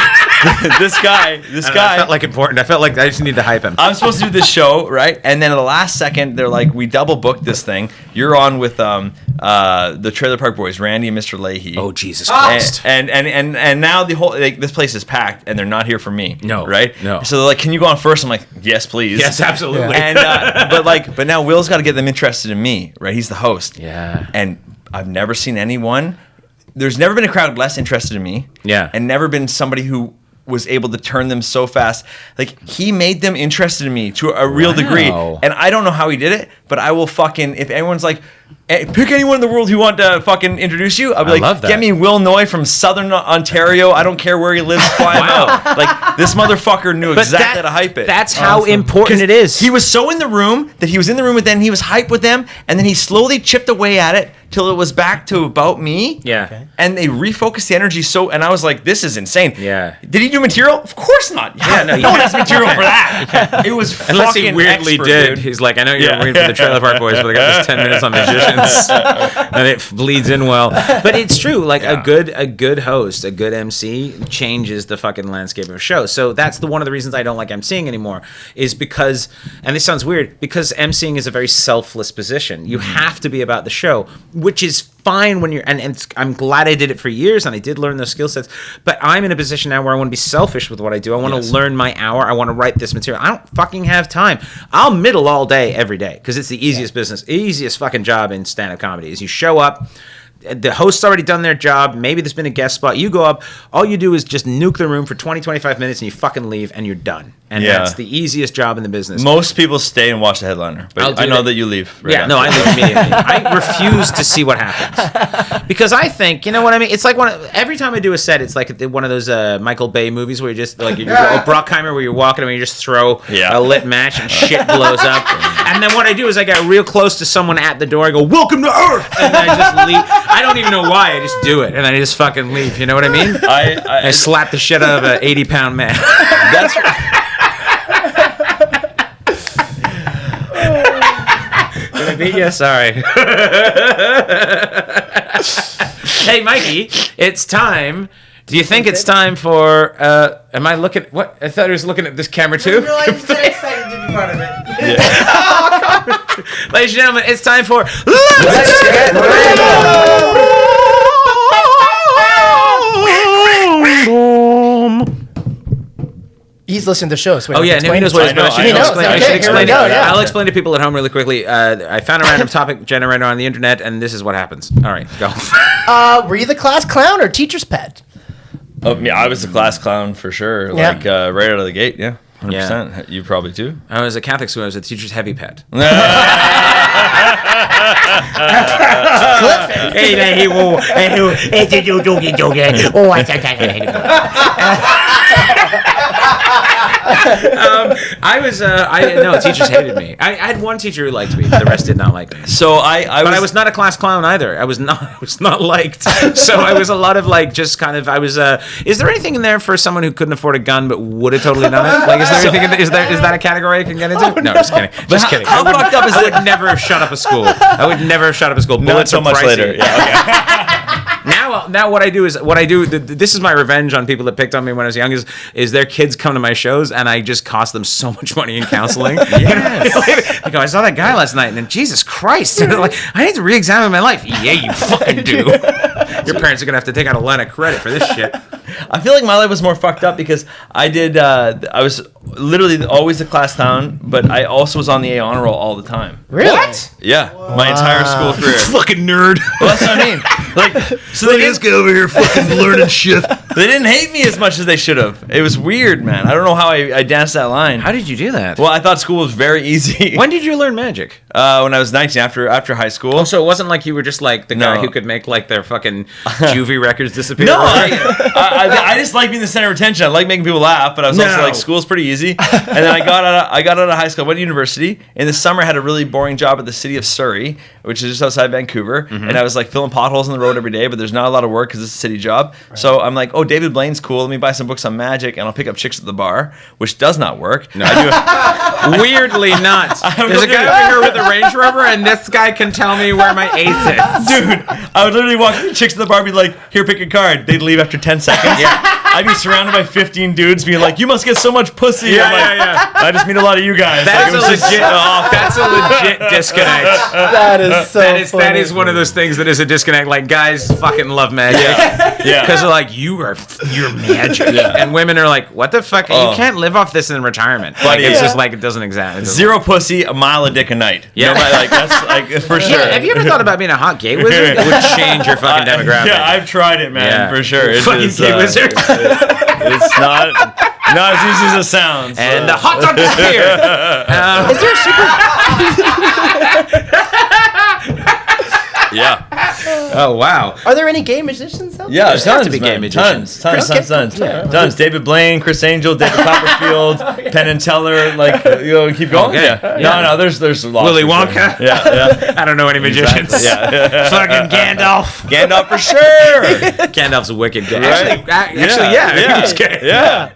this guy. I felt like important. I felt like I just need to hype him. I'm supposed to do this show, right? And then at the last second, they're like, we double booked this thing. You're on with the Trailer Park Boys, Randy and Mr. Leahy. Oh, Jesus Christ. And now the whole this place is packed, and they're not here for me. No. Right? No. So they're like, can you go on first? I'm like, yes, please. Yes, absolutely. And but now Will's got to get them interested in me, right? He's the host. Yeah. And I've never seen anyone. There's never been a crowd less interested in me. Yeah. And never been somebody who was able to turn them so fast. Like, he made them interested in me to a real degree. And I don't know how he did it, but I will fucking, if anyone's like, pick anyone in the world who want to fucking introduce you, I'll be like, get me Will Noy from Southern Ontario. I don't care where he lives. Fly him out. Like, this motherfucker knew exactly how to hype it. That's how important it is. He was so in the room that he was in the room with them, he was hyped with them, and then he slowly chipped away at it till it was back to about me. Yeah. Okay. And they refocused the energy and I was like, this is insane. Yeah. Did he do material? Of course not. Yeah, no one has material for that. It was unless fucking he weirdly expert, did. dude. He's like, I know you're waiting for the Trailer Park Boys, but I got this 10 minutes on magicians, and it bleeds in well. But it's true. Like a good host, a good MC changes the fucking landscape of a show. So that's one of the reasons I don't like emceeing anymore. Is because, and this sounds weird, because emceeing is a very selfless position. You have to be about the show, which is fine when you're, and I'm glad I did it for years and I did learn those skill sets, but I'm in a position now where I want to be selfish with what I do. I want to learn my hour. I want to write this material. I don't fucking have time. I'll middle all day, every day, because it's the easiest business, easiest fucking job in stand-up comedy is you show up, the host's already done their job. Maybe there's been a guest spot. You go up. All you do is just nuke the room for 20, 25 minutes and you fucking leave and you're done. And that's the easiest job in the business. Most people stay and watch the headliner. But I know that you leave. Right after. No, I leave immediately. I refuse to see what happens. Because I think, you know what I mean? It's like every time I do a set, it's like one of those Michael Bay movies where you just, like, Brockheimer, where you're walking and you just throw a lit match and shit blows up. And then what I do is I get real close to someone at the door. I go, welcome to Earth! And I just leave. I don't even know why. I just do it. And then I just fucking leave. You know what I mean? I slap the shit out of an 80-pound man. That's right. Did I beat you? Sorry. Hey, Mikey, it's time. Do you think it's time for, am I looking, what? I thought I was looking at this camera too. No, I'm so excited to be part of it. Ladies and gentlemen, it's time for Let's Get Random. He's listening to the show, so now he knows what it is, but I should explain it. Yeah. I'll explain to people at home really quickly. I found a random topic generator on the internet, and this is what happens. All right, go. Were you the class clown or teacher's pet? Oh, yeah, I was the class clown for sure. Yeah. Like right out of the gate, yeah. 100%. You probably too. I was a Catholic school. I was a teacher's heavy pet. No, teachers hated me. I had one teacher who liked me, but the rest did not like me. So I was not a class clown either. I was not liked. So I was a lot of like just kind of. I was. Is there anything in there for someone who couldn't afford a gun but would have totally done it? Like, is there anything? Is that a category I can get into? No, just kidding. Just kidding. How fucked up is I would never have shut up a school. I would never have shut up a school. Not Bullets so are much pricey. later. Yeah. Okay. Now what I do. This is my revenge on people that picked on me when I was young. Is their kids come to my shows and I just cost them so much money in counseling. Yes. I go, I saw that guy last night and then Jesus Christ, and like I need to re-examine my life. Yeah, you fucking do. Your parents are gonna have to take out a line of credit for this shit. I feel like my life was more fucked up because I was literally always the class clown, but I also was on the A honor roll all the time. Really? What? Yeah, my entire school career. Fucking nerd. Well, that's what I mean. Like, so they didn't get over here fucking learning shit. They didn't hate me as much as they should have. It was weird, man. I don't know how I danced that line. How did you do that? Well, I thought school was very easy. When did you learn magic? When I was 19, after high school. Oh, so it wasn't like you were just like the guy No. who could make like their fucking juvie records disappear. No, I just like being the center of attention. I like making people laugh, but I was also No. like, school's pretty easy. And then I got out of high school, went to university. In the summer, I had a really boring job at the city of Surrey, which is just outside Vancouver. Mm-hmm. And I was like filling potholes on the road every day, but there's not a lot of work because it's a city job. Right. So I'm like, oh, David Blaine's cool. Let me buy some books on magic, and I'll pick up chicks at the bar, which does not work. No. Weirdly not. There's a guy over here with a Range Rover, and this guy can tell me where my ace is. Dude, I would literally walk to chicks at the bar and be like, here, pick a card. They'd leave after 10 seconds. Yeah. I'd be surrounded by 15 dudes being like, you must get so much pussy. Yeah, I'm like, yeah. I just meet a lot of you guys. That's like, a legit. That's a legit disconnect. That is so That is one of those things that is a disconnect. Like guys fucking love magic. Yeah. Because they're like, you're magic. Yeah. And women are like, what the fuck? You can't live off this in retirement. Like it's just like it doesn't exist. Zero pussy, a mile of dick a night. Yeah. You know, like, that's like for sure. Yeah, have you ever thought about being a hot gay wizard? It would change your fucking demographic. Yeah, I've tried it, man, for sure. It fucking is, gay wizard. It's not as easy as it sounds. And the hot dog disappeared. Is there a super? Yeah. Oh wow. Are there any gay musicians out there? Yeah, There's got tons, to be man. gay magicians. Tons. David Blaine, Chris Angel, David Copperfield, Penn and Teller. Like, keep going. Okay. Yeah. No. There's lots. Willy for Wonka. Sure. Yeah. I don't know any magicians. Exactly. Yeah. Fucking Gandalf. Gandalf for sure. Gandalf's a wicked guy. Right? Actually, yeah. He's gay. Yeah.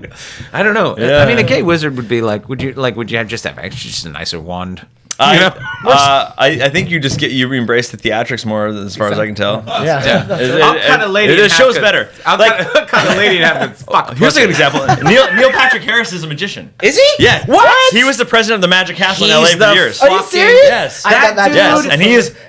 I don't know. Yeah. I mean, a gay wizard would be like, would you have just a nicer wand? I think you embrace the theatrics more, as far as I can tell. Yeah. I'll cut a lady. It shows better. I'll cut a lady and have to fuck. Here's a good example. Neil Patrick Harris is a magician. Is he? Yeah. What? He was the president of the Magic Castle in He's LA for years. Are you serious? Yes. I got that Yes, dude. and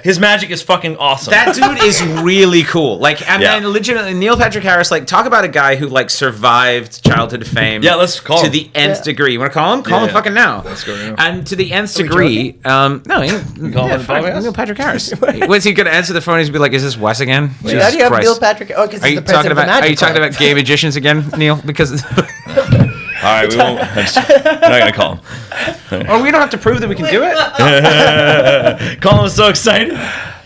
his magic is fucking awesome. That dude is really cool. Like, I mean, legitimately, Neil Patrick Harris. Like, talk about a guy who like survived childhood fame. Yeah, let's call to him. the nth degree. You want to call him? Call him fucking now. Let's go. Yeah. And to the nth degree. No, call him Neil Patrick Harris. Was he gonna answer the phone? He'd be like, "Is this Wes again?" Wait, how do you have Neil Patrick? Oh, because Are he's you the president talking of the about? Magic Are you talking Club. about gay magicians again, Neil? Because All right, we won't. We're not gonna call him. we don't have to prove that we can do it. Colin was so excited.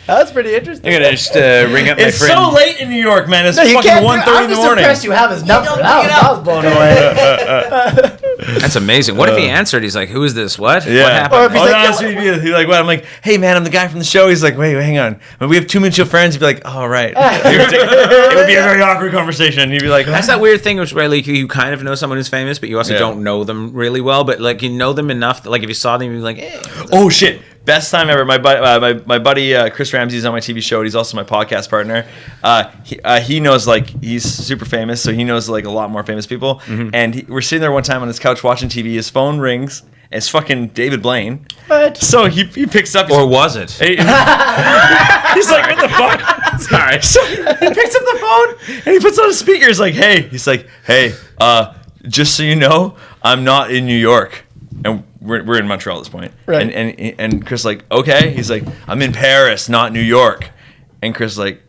That's pretty interesting. I'm gonna just ring up my It's friend. so late in New York, man. It's No, you fucking can't. 1:30 I'm in the just morning. impressed you have his number. I was blown away. That's amazing. What if he answered? He's like, "Who is this? What? Yeah. What happened?" Or if he's like, honestly, he'd be like, what? I'm like, hey, man, I'm the guy from the show. He's like, wait, hang on. When we have two mutual friends, he'd be like, oh, right. It would be a very awkward conversation. He'd be like, That's that weird thing, which where like you kind of know someone who's famous, but you also don't know them really well. But like you know them enough that like if you saw them, you'd be like, "Hey." oh, shit. Best time ever. My buddy Chris Ramsey's on my TV show. He's also my podcast partner. He knows, like, he's super famous, so he knows like a lot more famous people. Mm-hmm. And we're sitting there one time on his couch watching TV. His phone rings. And it's fucking David Blaine. What? So he picks up. Or was it? He's like, what the fuck? Sorry. So he picks up the phone and he puts on a speaker. He's like, hey. He's like, hey. Just so you know, I'm not in New York. And we're in Montreal at this point. Right. And Chris is like, okay. He's like, I'm in Paris, not New York. And Chris is like,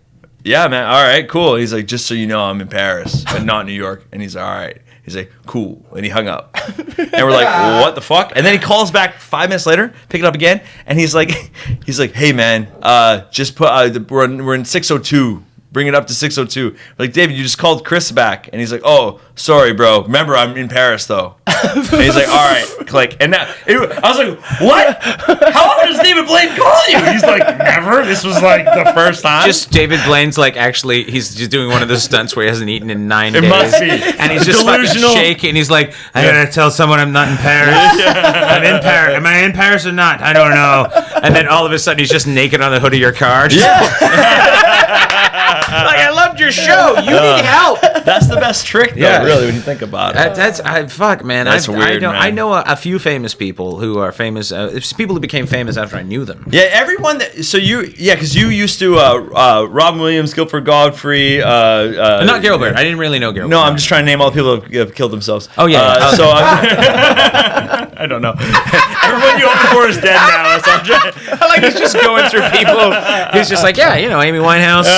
yeah, man. All right, cool. He's like, just so you know, I'm in Paris, but not New York. And he's like, all right. He's like, cool. And he hung up. And we're like, what the fuck? And then he calls back 5 minutes later, pick it up again. And he's like, hey, man, just put, we're in 602. Bring it up to 602. We're like, David, you just called Chris back. And he's like, oh, sorry, bro. Remember, I'm in Paris, though. And he's like, all right, click. And now, I was like, what? How often does David Blaine call you? He's like, never. This was like the first time. Just David Blaine's like, actually, he's just doing one of those stunts where he hasn't eaten in 9 days. It must be. And he's just delusional. Fucking shaking. He's like, I gotta tell someone I'm not in Paris. I'm in Paris. Am I in Paris or not? I don't know. And then all of a sudden, he's just naked on the hood of your car. Like, I loved your show. You need help. That's the best trick, though, really, when you think about it. Fuck, man. That's weird, man. I know a few famous people who are famous. It's people who became famous after I knew them. Yeah, everyone that. So because you used to Robin Williams, Guilford Godfrey. Not Gilbert. I didn't really know Gilbert. No, I'm just trying to name all the people who have killed themselves. Oh yeah. So I don't know. Everyone you open for is dead now. So I'm trying. I like he's just going through people. He's just like, yeah, Amy Winehouse.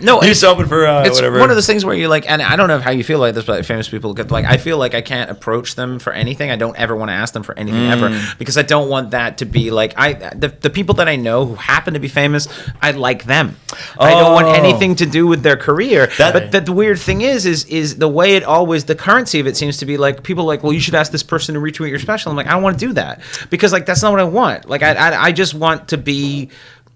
No, he's open for it's whatever. one of those things where you like, and I don't know how you feel like this, but famous people get like, I feel like I can't approach them for anything. I don't ever want to ask them for anything ever because I don't want that to be like the people that I know who happen to be famous. I like them. I don't want anything to do with their career. But the weird thing is the way it always the currency of it seems to be like people are like, well, you should ask this person to retweet your special. I'm like, I don't want to do that because like that's not what I want. Like I just want to be.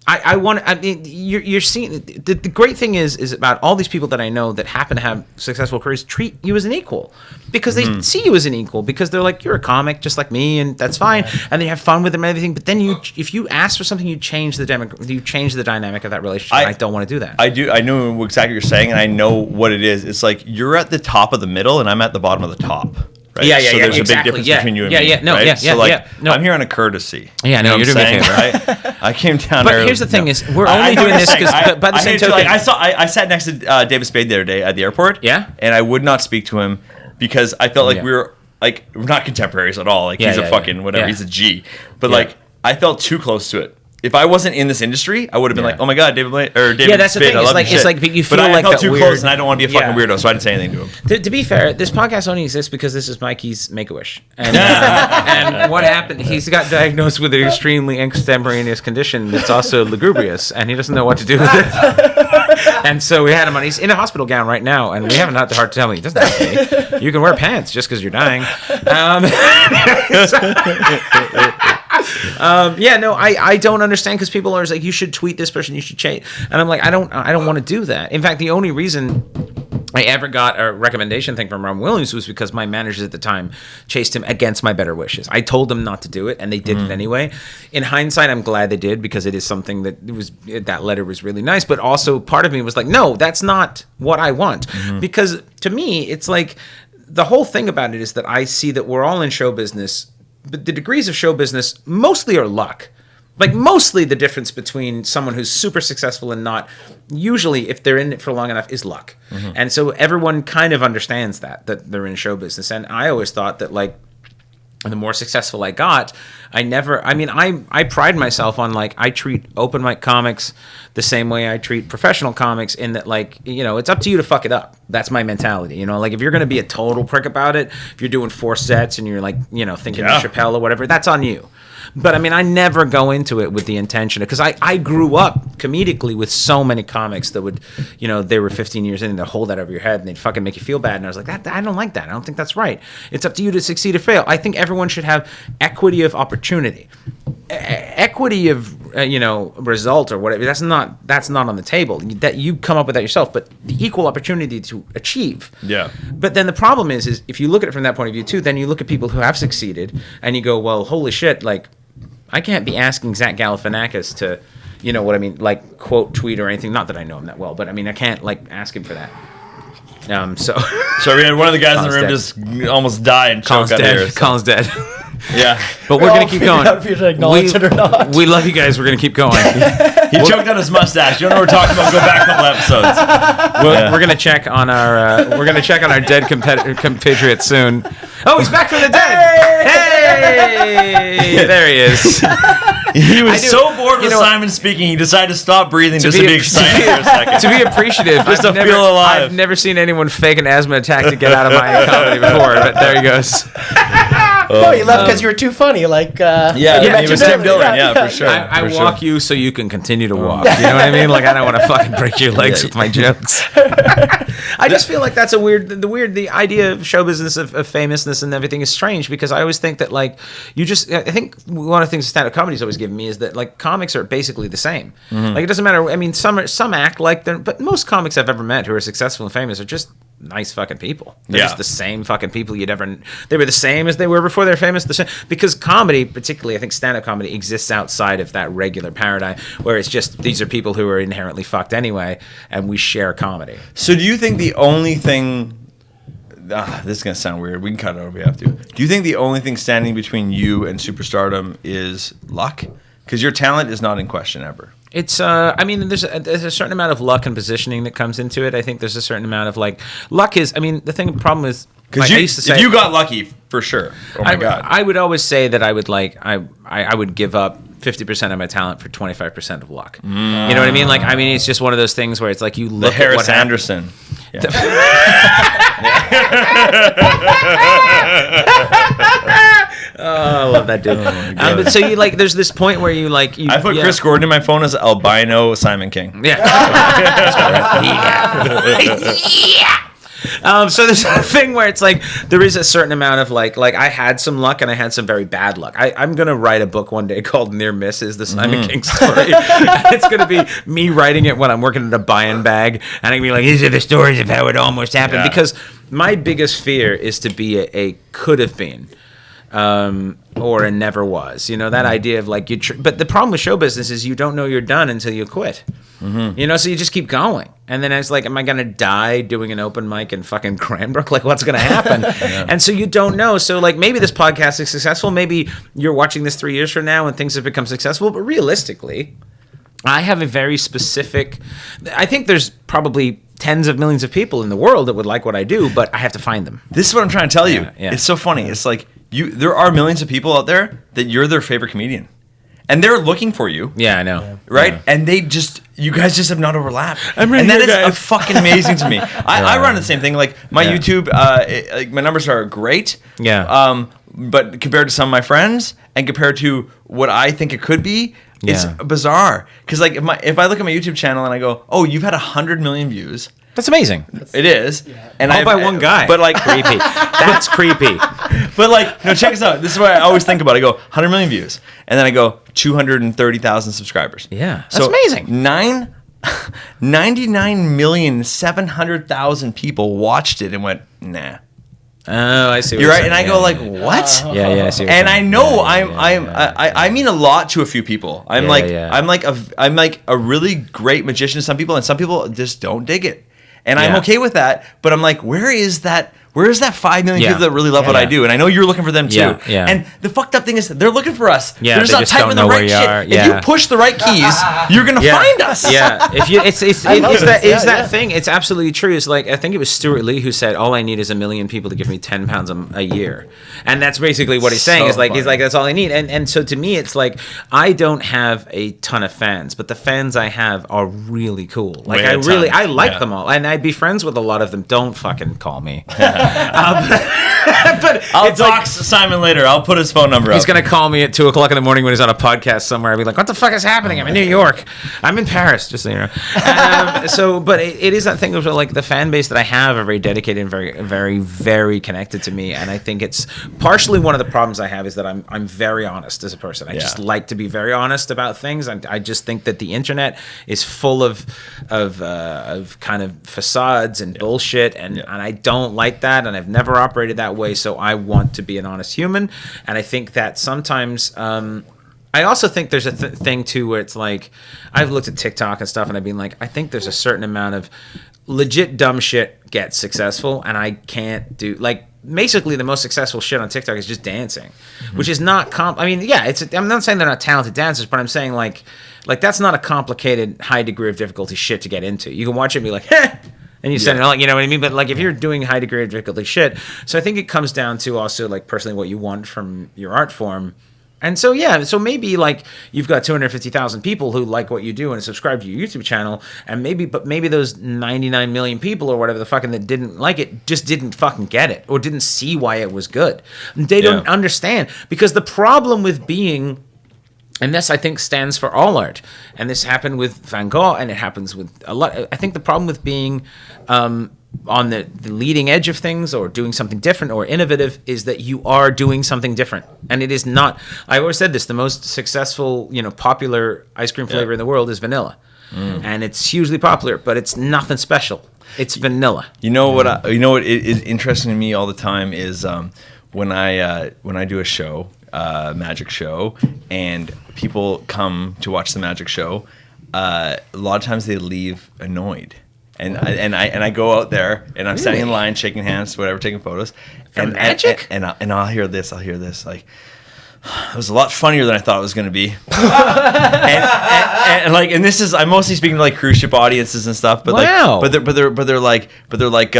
You're seeing the great thing is about all these people that I know that happen to have successful careers treat you as an equal because they see you as an equal because they're like, you're a comic just like me and that's fine, and they have fun with them and everything. But then if you ask for something, you change the dynamic of that relationship. I don't want to do that. I do. I know exactly what you're saying, and I know what it is. It's like you're at the top of the middle, and I'm at the bottom of the top. Right? Yeah, so there's exactly. a big difference between you and me. No. I'm here on a courtesy. Yeah, no, you're doing me a favor. I came down. But here's the thing: is we're only doing this because by the same token, I sat next to David Spade the other day at the airport. Yeah, and I would not speak to him because I felt like we're not contemporaries at all. Like he's a fucking whatever. He's a G. But like I felt too close to it. If I wasn't in this industry, I would have been like, "Oh my god, David Blaine or David that's Spade, the thing. I love your shit." It's like you feel but like I felt that too weird, close, and I don't want to be a fucking weirdo, so I didn't say anything to him. To be fair, this podcast only exists because this is Mikey's Make-A-Wish, and what happened? He's got diagnosed with an extremely extemporaneous condition that's also lugubrious, and he doesn't know what to do with it. And so we had him on. He's in a hospital gown right now, and we haven't had the heart to tell him he doesn't have to be. You can wear pants just because you're dying. I don't understand because people are like, you should tweet this person, you should change, and I'm like, I don't want to do that. In fact, the only reason I ever got a recommendation thing from Robin Williams was because my managers at the time chased him against my better wishes. I told them not to do it, and they did it anyway. In hindsight, I'm glad they did because it is something that letter was really nice. But also, part of me was like, no, that's not what I want, because to me, it's like the whole thing about it is that I see that we're all in show business. But the degrees of show business mostly are luck. Like mostly the difference between someone who's super successful and not, usually if they're in it for long enough, is luck. And so everyone kind of understands that they're in show business. And I always thought that like the more successful I got, I pride myself on like I treat open mic comics the same way I treat professional comics in that like, it's up to you to fuck it up. That's my mentality. Like if you're going to be a total prick about it, if you're doing 4 sets and you're like, thinking of Chappelle or whatever, that's on you. But I never go into it with the intention because I grew up comedically with so many comics that would, they were 15 years in and they'd hold that over your head and they'd fucking make you feel bad. And I was like, I don't like that. I don't think that's right. It's up to you to succeed or fail. I think everyone should have equity of opportunity. Equity of result or whatever. That's not on the table. That you come up with that yourself. But the equal opportunity to achieve. Yeah. But then the problem is if you look at it from that point of view too, then you look at people who have succeeded and you go, well, holy shit, like I can't be asking Zach Galifianakis to, like quote tweet or anything. Not that I know him that well, but I can't like ask him for that. So we had one of the guys in the room just almost die and choke out here. Colin's dead. Yeah, but we're gonna keep going. If you should acknowledge it or not. We love you guys. We're gonna keep going. He choked on his mustache. You don't know what we're talking about? Go back a couple episodes. We're gonna check on our dead compatriots soon. Oh, he's back from the dead. Hey! There he is. He was I do. so bored with know what? Simon speaking, he decided to stop breathing just to be be- excited for a second. To be appreciative, Just to I've never, feel alive. I've never seen anyone fake an asthma attack to get out of my comedy before, but there he goes. No, you left because you were too funny. Like, Yeah, you it mentioned was Tim earlier. Dillon, yeah, for sure. I for walk sure. you so you can continue to walk. You know what I mean? Like, I don't want to fucking break your legs with my jokes. I just feel like that's the idea of show business, of famousness and everything is strange, because I always think that, like, I think one of the things stand-up comedy's always given me is that, like, comics are basically the same. Like, it doesn't matter. I mean, some act like they're, but most comics I've ever met who are successful and famous are just nice fucking people. They're just the same fucking people you'd ever. They were the same as they were before they're famous. The same, because comedy, particularly, I think stand-up comedy exists outside of that regular paradigm, where it's just these are people who are inherently fucked anyway, and we share comedy. So do you think the only thing... this is going to sound weird. We can cut it out if we have to. Do you think the only thing standing between you and superstardom is luck? Because your talent is not in question ever. It's I mean, there's a certain amount of luck and positioning that comes into it. I think there's a certain amount of, like, luck is, I mean, the problem is, Because if you got lucky, for sure. Oh my God. I would always say that I would, like, I would give up 50% of my talent for 25% of luck. You know what I mean? Like, I mean, it's just one of those things where it's like you look The at what Harris Anderson. Yeah. Oh, I love that dude. But so you, like, there's this point where you, like, I put Chris Gordon in my phone as albino Simon King. Yeah. So there's a thing where it's like there is a certain amount of like I had some luck and I had some very bad luck. I'm gonna write a book one day called Near Misses, the Simon King story. It's gonna be me writing it when I'm working at a buy-in bag, and I'm gonna be like, these are the stories of how it almost happened. Yeah. Because my biggest fear is to be a could have been. Or a never was, you know, that idea of like but the problem with show business is you don't know you're done until you quit, you know, so you just keep going. And then it's like, am I going to die doing an open mic in fucking Cranbrook? Like, what's going to happen? And so you don't know. So, like, maybe this podcast is successful. Maybe you're watching this 3 years from now and things have become successful. But realistically, I have a very specific, I think there's probably tens of millions of people in the world that would like what I do, but I have to find them. This is what I'm trying to tell you. Yeah. It's so funny. It's like there are millions of people out there that you're their favorite comedian. And they're looking for you. Yeah, I know. Right? Yeah. And you guys just have not overlapped. I'm right and that here, is guys. fucking amazing to me. I run the same thing. Like my YouTube, like my numbers are great. Yeah. But compared to some of my friends and compared to what I think it could be, it's bizarre. Because like if I look at my YouTube channel and I go, oh, you've had 100 million views. That's amazing. It is. And All by one guy. But like creepy. That's creepy. But like, no, check this out. This is what I always think about. I go 100 million views, and then I go 230,000 subscribers. Yeah, that's amazing. 99,700,000 people watched it and went, nah. Oh, I see. What You're right, saying. and I Yeah, go like, yeah, what? Yeah, I see. What And you're I saying. know Yeah, I mean a lot to a few people. I'm like a really great magician to some people, and some people just don't dig it. And I'm Yeah. okay with that, but I'm like, where is that 5 million Yeah. people that really love what I do? And I know you're looking for them too. Yeah, yeah. And the fucked up thing is they're looking for us. Yeah, they're just they not just typing don't the know right where you shit. are. If Yeah. you push the right keys, you're gonna find us. Yeah, if you, it's love that this. that thing. It's absolutely true. It's like I think it was Stuart Lee who said, "All I need is 1 million people to give me £10 a year," and that's basically what he's saying. So Is like he's funny. like that's all I need. And so to me, it's like I don't have a ton of fans, but the fans I have are really cool. Like Way a ton. I like Yeah. them all, and I'd be friends with a lot of them. Don't fucking call me. But I'll it's like- dox Simon later. I'll put his phone number He's up. gonna call me at 2:00 in the morning when he's on a podcast somewhere. I'll be like, "What the fuck is happening? I'm in New York. I'm in Paris." Just so you know. But it is that thing of like the fan base that I have are very dedicated and very, very, very connected to me. And I think it's partially one of the problems I have is that I'm very honest as a person. I just like to be very honest about things. I just think that the internet is full of kind of facades and bullshit, and I don't like that, and I've never operated that way. So I want to be an honest human, and I think that sometimes I also think there's a thing too where it's like I've looked at TikTok and stuff and I've been like, I think there's a certain amount of legit dumb shit gets successful, and I can't do like basically the most successful shit on TikTok is just dancing, which is not I mean, yeah, I'm not saying they're not talented dancers, but I'm saying like that's not a complicated high degree of difficulty shit to get into. You can watch it and be like, heh. And you send it like, you know what I mean? But like if you're doing high degree of difficulty shit, so I think it comes down to also like personally what you want from your art form. And so, yeah, so maybe like you've got 250,000 people who like what you do and subscribe to your YouTube channel, and maybe those 99 million people or whatever the fucking that didn't like it just didn't fucking get it or didn't see why it was good. They don't understand, because the problem with being, and this I think stands for all art, and this happened with Van Gogh, and it happens with a lot. I think the problem with being on the leading edge of things or doing something different or innovative is that you are doing something different, and it is not. I always said this: the most successful, popular ice cream flavor in the world is vanilla, and it's hugely popular, but it's nothing special. It's vanilla. You know what? What is interesting to me all the time is when I do a show, magic show, and people come to watch the magic show. A lot of times they leave annoyed. And I go out there and I'm standing in line, shaking hands, whatever, taking photos. And magic? And I'll hear this like, it was a lot funnier than I thought it was going to be. and this is, I'm mostly speaking to like cruise ship audiences and stuff. But wow. Like, but they're like,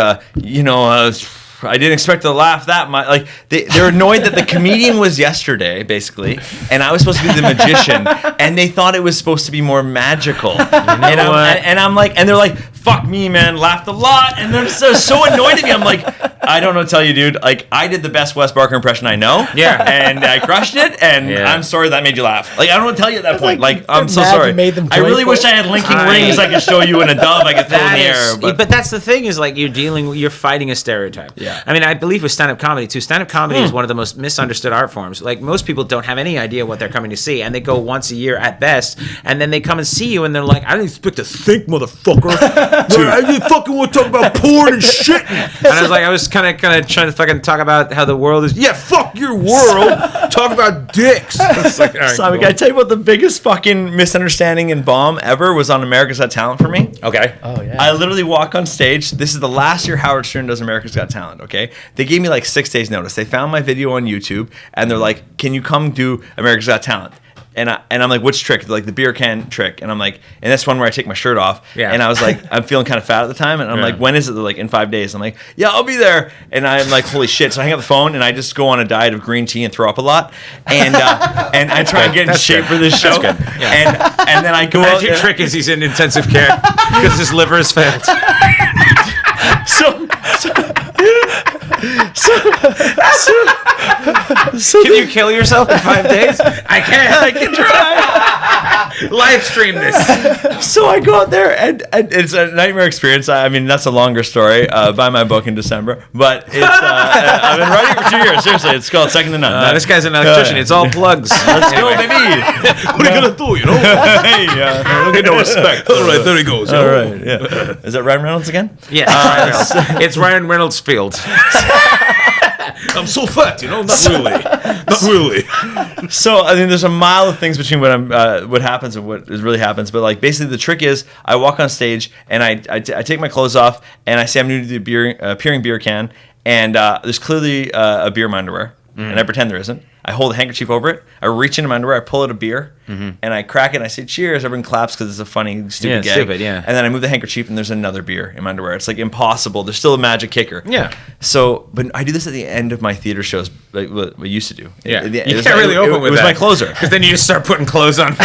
I didn't expect to laugh that much. Like they're annoyed that the comedian was yesterday, basically, and I was supposed to be the magician, and they thought it was supposed to be more magical. I'm like, and they're like, "Fuck me, man!" Laughed a lot, and they're so annoyed at me. I'm like, I don't know, what to tell you, dude. Like, I did the best Wes Barker impression I know. Yeah, and I crushed it, and I'm sorry that made you laugh. Like, I don't know what to tell you at that point. Like, I'm so sorry. I really wish I had linking rings I could show you and a dove I could throw in the air. But that's the thing, is like you're fighting a stereotype. Yeah. I mean, I believe with stand-up comedy too. Stand-up comedy is one of the most misunderstood art forms. Like, most people don't have any idea what they're coming to see, and they go once a year at best, and then they come and see you, and they're like, I didn't expect to think, motherfucker. I didn't fucking want to talk about porn and shit. And I was kind of trying to fucking talk about how the world is. Yeah, fuck your world. Talk about dicks. It's like, all right, Simon, can I tell you what the biggest fucking misunderstanding and bomb ever was on America's Got Talent for me? Okay. Oh, yeah. I literally walk on stage. This is the last year Howard Stern does America's Got Talent, okay? They gave me like 6 days notice. They found my video on YouTube, and they're like, can you come do America's Got Talent? And I'm like, which trick? They're like, the beer can trick. And I'm like, and that's one where I take my shirt off. Yeah. And I was like, I'm feeling kind of fat at the time. And I'm like, when is it? They're like, in 5 days. I'm like, yeah, I'll be there. And I'm like, holy shit. So I hang up the phone, and I just go on a diet of green tea and throw up a lot. And I try and get in shape for this show. That's good. Yeah. And then I go out. Magic trick is he's in intensive care because his liver has failed. So can you kill yourself in 5 days? I can try. Live stream this. So I go out there, and it's a nightmare experience. I mean, that's a longer story. Buy my book in December. But it's I've been writing it for 2 years. Seriously, it's called Second to None. This guy's an electrician. It's all plugs. Let's go, baby. What are you gonna do? Hey, don't get no respect. All right, there he goes. All right, yeah. Is that Ryan Reynolds again? Yeah, it's Ryan Reynolds Field. I'm so fat, Not really. So I mean, there's a mile of things between what happens and what really happens. But like, basically, the trick is I walk on stage and I take my clothes off and I say I'm new to the appearing beer can, and there's clearly a beer in my underwear, and I pretend there isn't. I hold a handkerchief over it. I reach into my underwear. I pull out a beer, and I crack it. And I say cheers. Everyone claps because it's a funny, stupid gag. Stupid, yeah. And then I move the handkerchief, and there's another beer in my underwear. It's like impossible. There's still a magic kicker. Yeah. So, but I do this at the end of my theater shows, like what we used to do. Yeah. You can't really open with that. It was my closer. Because then you just start putting clothes on.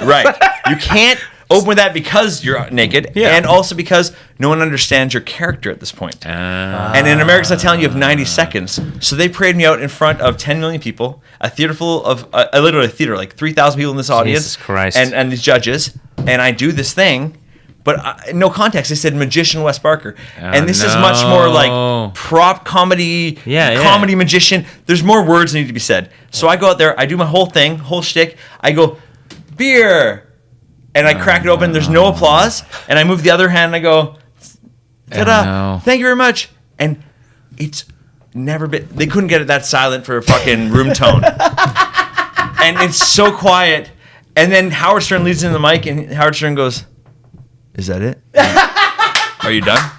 Right. You can't open with that because you're naked, and also because no one understands your character at this point. And in America's Got Talent, you have 90 seconds. So they parade me out in front of 10 million people, a theater full of, literally a theater, like 3,000 people in this audience. Jesus Christ. And these judges. And I do this thing, but no context. They said magician Wes Barker. And this is much more like prop comedy, comedy magician. There's more words that need to be said. So I go out there, I do my whole thing, whole shtick. I go, beer. And I crack it open. There's no applause. And I move the other hand and I go, ta-da, thank you very much. And it's never been, they couldn't get it that silent for a fucking room tone. And it's so quiet. And then Howard Stern leads into the mic, and Howard Stern goes, is that it? Are you done?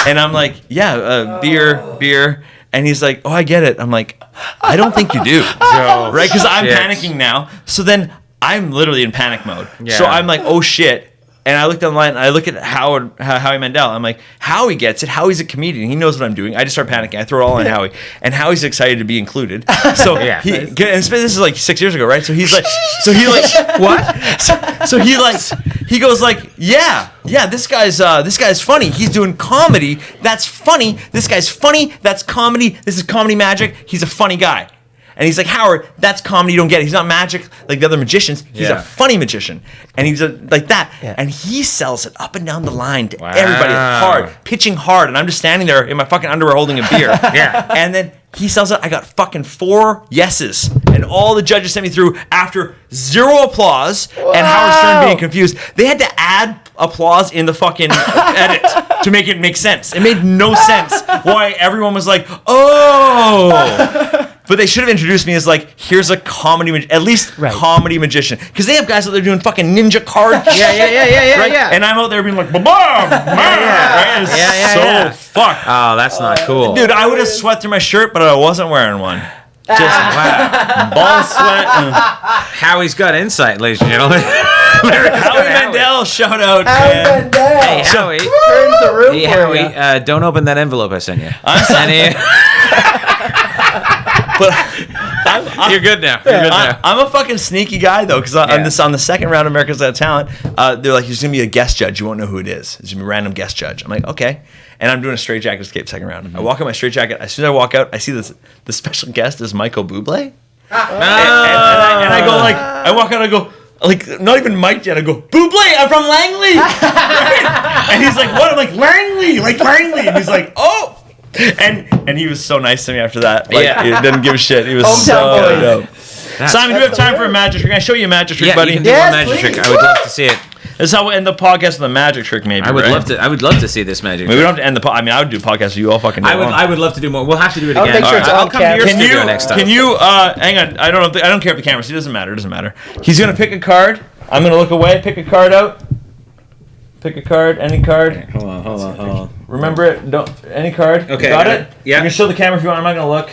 And I'm like, yeah, beer. And he's like, oh, I get it. I'm like, I don't think you do. Right? Because I'm panicking now. So then I'm literally in panic mode. Yeah. So I'm like, oh shit. And I looked online, and I look at Howie Mandel. I'm like, Howie gets it. Howie's a comedian. He knows what I'm doing. I just start panicking. I throw it all on Howie. And Howie's excited to be included. So Yeah. and this is like 6 years ago, right? So he's like, what? So he goes like, yeah, this guy's funny. He's doing comedy. That's funny. This guy's funny. That's comedy. This is comedy magic. He's a funny guy. And he's like, Howard, that's comedy. You don't get it. He's not magic like the other magicians. He's a funny magician. And he's like that. Yeah. And he sells it up and down the line to everybody hard, pitching hard. And I'm just standing there in my fucking underwear holding a beer. And then he sells it. I got fucking 4 yeses. And all the judges sent me through after 0 applause. Wow. And Howard Stern being confused. They had to add applause in the fucking edit to make it make sense. It made no sense why everyone was like, oh. But they should have introduced me as like, here's a comedy, at least comedy magician, because they have guys out there doing fucking ninja card shit. Yeah. And I'm out there being like, ba-bam, so fuck. Oh, that's not cool, dude. I would have sweat through my shirt, but I wasn't wearing one. Just ball sweat. Howie's got insight, ladies and gentlemen. Howie Mandel, shout out. Howie Mandel. Hey, Howie. Turns the room Hey, for Howie, don't open that envelope I sent you. But you're good now. You're good now. I'm a fucking sneaky guy though, because on the second round of America's Got Talent, they're like, "There's gonna be a guest judge. You won't know who it is. There's gonna be a random guest judge." I'm like, "Okay." And I'm doing a straight jacket escape second round. I walk out my straight jacket. As soon as I walk out, I see the special guest is Michael Bublé. And I go like, I walk out. I go. Like, not even mic'd yet. I go, Bublé, I'm from Langley. And he's like, what? I'm like, Langley. And he's like, oh. And he was so nice to me after that. Like, he didn't give a shit. He was so dope. Simon, do we have time for a magic trick? Can I show you a magic trick, buddy? You can do one magic trick. I would love to see it. This is how we end the podcast with a magic trick, maybe. I would love to see this magic trick. We don't have to end the podcast. I mean, I would do a podcast with you all fucking day long. I would love to do more. We'll have to do it again. Make sure it's I'll come to your studio next time. Can you hang on? I don't care if the camera sees. It doesn't matter. He's gonna pick a card. I'm gonna look away. Pick a card out. Pick a card. Any card. Okay, hold on. Remember it. Don't any card. Okay. Got it. Yeah. You can show the camera if you want. I'm not gonna look.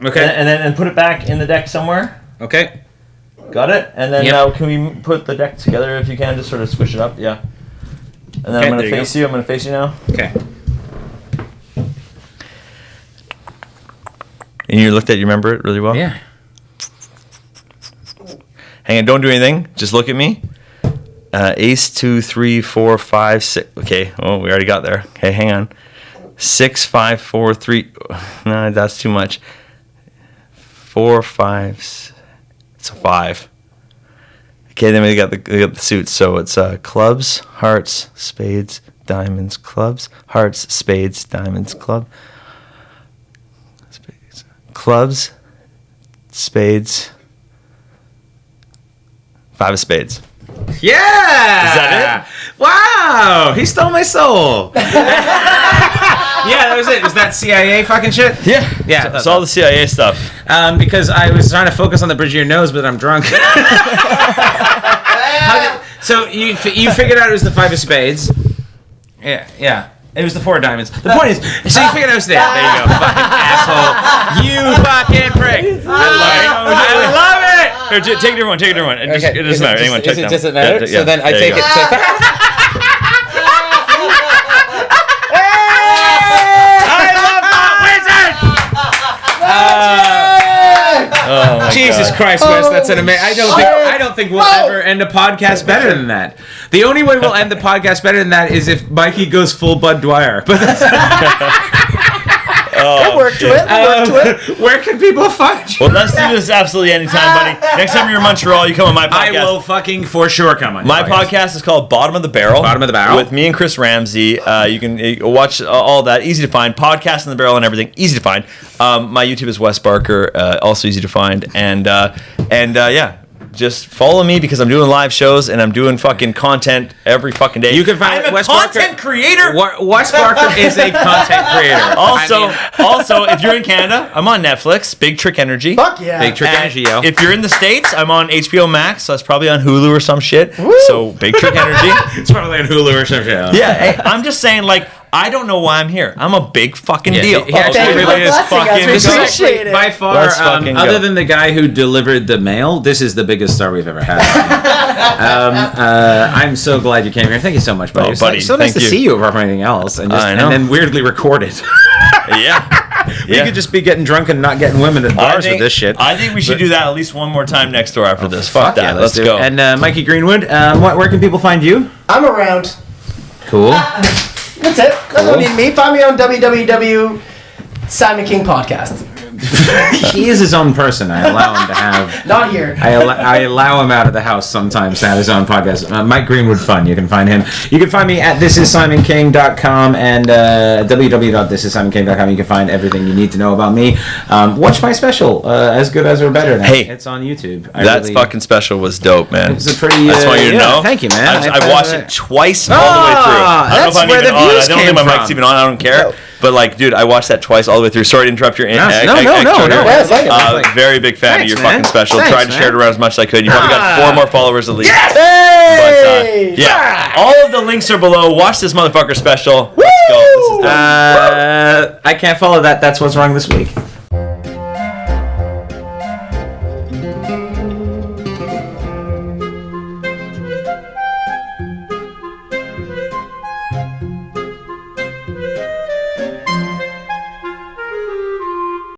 Okay. And put it back in the deck somewhere. Okay. Got it? And then now can we put the deck together if you can, just sort of squish it up? Yeah. And then I'm going to face you. I'm going to face you now. Okay. And you looked at, you remember it really well? Yeah. Hang on, don't do anything. Just look at me. Ace, 2, 3, 4, 5, 6. Okay. Oh, we already got there. Okay, hang on. 6, 5, 4, 3. No, that's too much. 4, 5. It's a 5. Okay, then we got the suits. So it's clubs, hearts, spades, diamonds, clubs, hearts, spades, diamonds, spades, clubs, spades, 5 of spades. Yeah! Is that it? Wow! He stole my soul. Yeah, that was it. Was that CIA fucking shit? Yeah. It's all the CIA stuff. Because I was trying to focus on the bridge of your nose, but I'm drunk. So you figured out it was the 5 of spades. Yeah. It was the 4 of diamonds. The point is, so you figured out it was there. There you go, fucking asshole. You fucking prick. I love it. Here, take a different one. It doesn't matter. Anyone, check does it matter? Yeah, so then I take it. Jesus Christ, Wes, that's an amazing. I don't think we'll ever end a podcast better than that. The only way we'll end the podcast better than that is if Mikey goes full Bud Dwyer. But We'll work to it. Where can people find you? Well, let's do this absolutely anytime, buddy. Next time you're in Montreal, you come on my podcast. I will fucking for sure come on. My podcast is called Bottom of the Barrel. Bottom of the Barrel. With me and Chris Ramsey. You can watch all that. Easy to find. Podcast in the Barrel and everything. Easy to find. My YouTube is Wes Barker. Also easy to find. And yeah. Just follow me because I'm doing live shows and I'm doing fucking content every fucking day. You can find I'm a Wes content Barker, creator. Wes Barker is a content creator. Also, if you're in Canada, I'm on Netflix. Big Trick Energy. Fuck yeah. Big Trick Energy, yo. If you're in the States, I'm on HBO Max. So that's probably on Hulu or some shit. Woo. So Big Trick Energy. It's probably on Hulu or something. Yeah, hey, I'm just saying, like, I don't know why I'm here. I'm a big fucking deal. He actually really is fucking. This is Appreciate actually, it. by far, Let's fucking other go. than the guy who delivered the mail, this is the biggest star we've ever had. I'm so glad you came here. Thank you so much, buddy. Oh, It's buddy, so nice thank to you. see you apart from anything else, and I know. and then weirdly recorded. Yeah. We could just be getting drunk and not getting women at bars with this shit. I think we should do that at least one more time next door after this. Fuck that. yeah, Let's do it. go. And Mikey Greenwood, where can people find you? I'm around. Cool. That's it. That's what you need me. Find me on www. Simon King Podcast. He is his own person. I allow him to have. Not here. I allow him out of the house sometimes to have his own podcast. Mike Greenwood Fun. You can find him. You can find me at thisissimonkking.com and www.thisissimonkking.com. You can find everything you need to know about me. Watch my special, As Good As or Better Than. Hey, it's on YouTube. That fucking special was dope, man. It's a pretty. I just want you to know. Thank you, man. I've watched it twice all the way through. I don't know if I'm where even the on. I views don't think came my from. mic's even on. I don't care. No. But like, dude, I watched that twice all the way through. Sorry to interrupt your. No. Very big fan Thanks, of your man. fucking special. Thanks, Tried to man. share it around as much as I could. You probably got 4 more followers at least. Hey! But yeah, all of the links are below. Watch this motherfucker special. Let's go. This is dope. I can't follow that. That's what's wrong this week.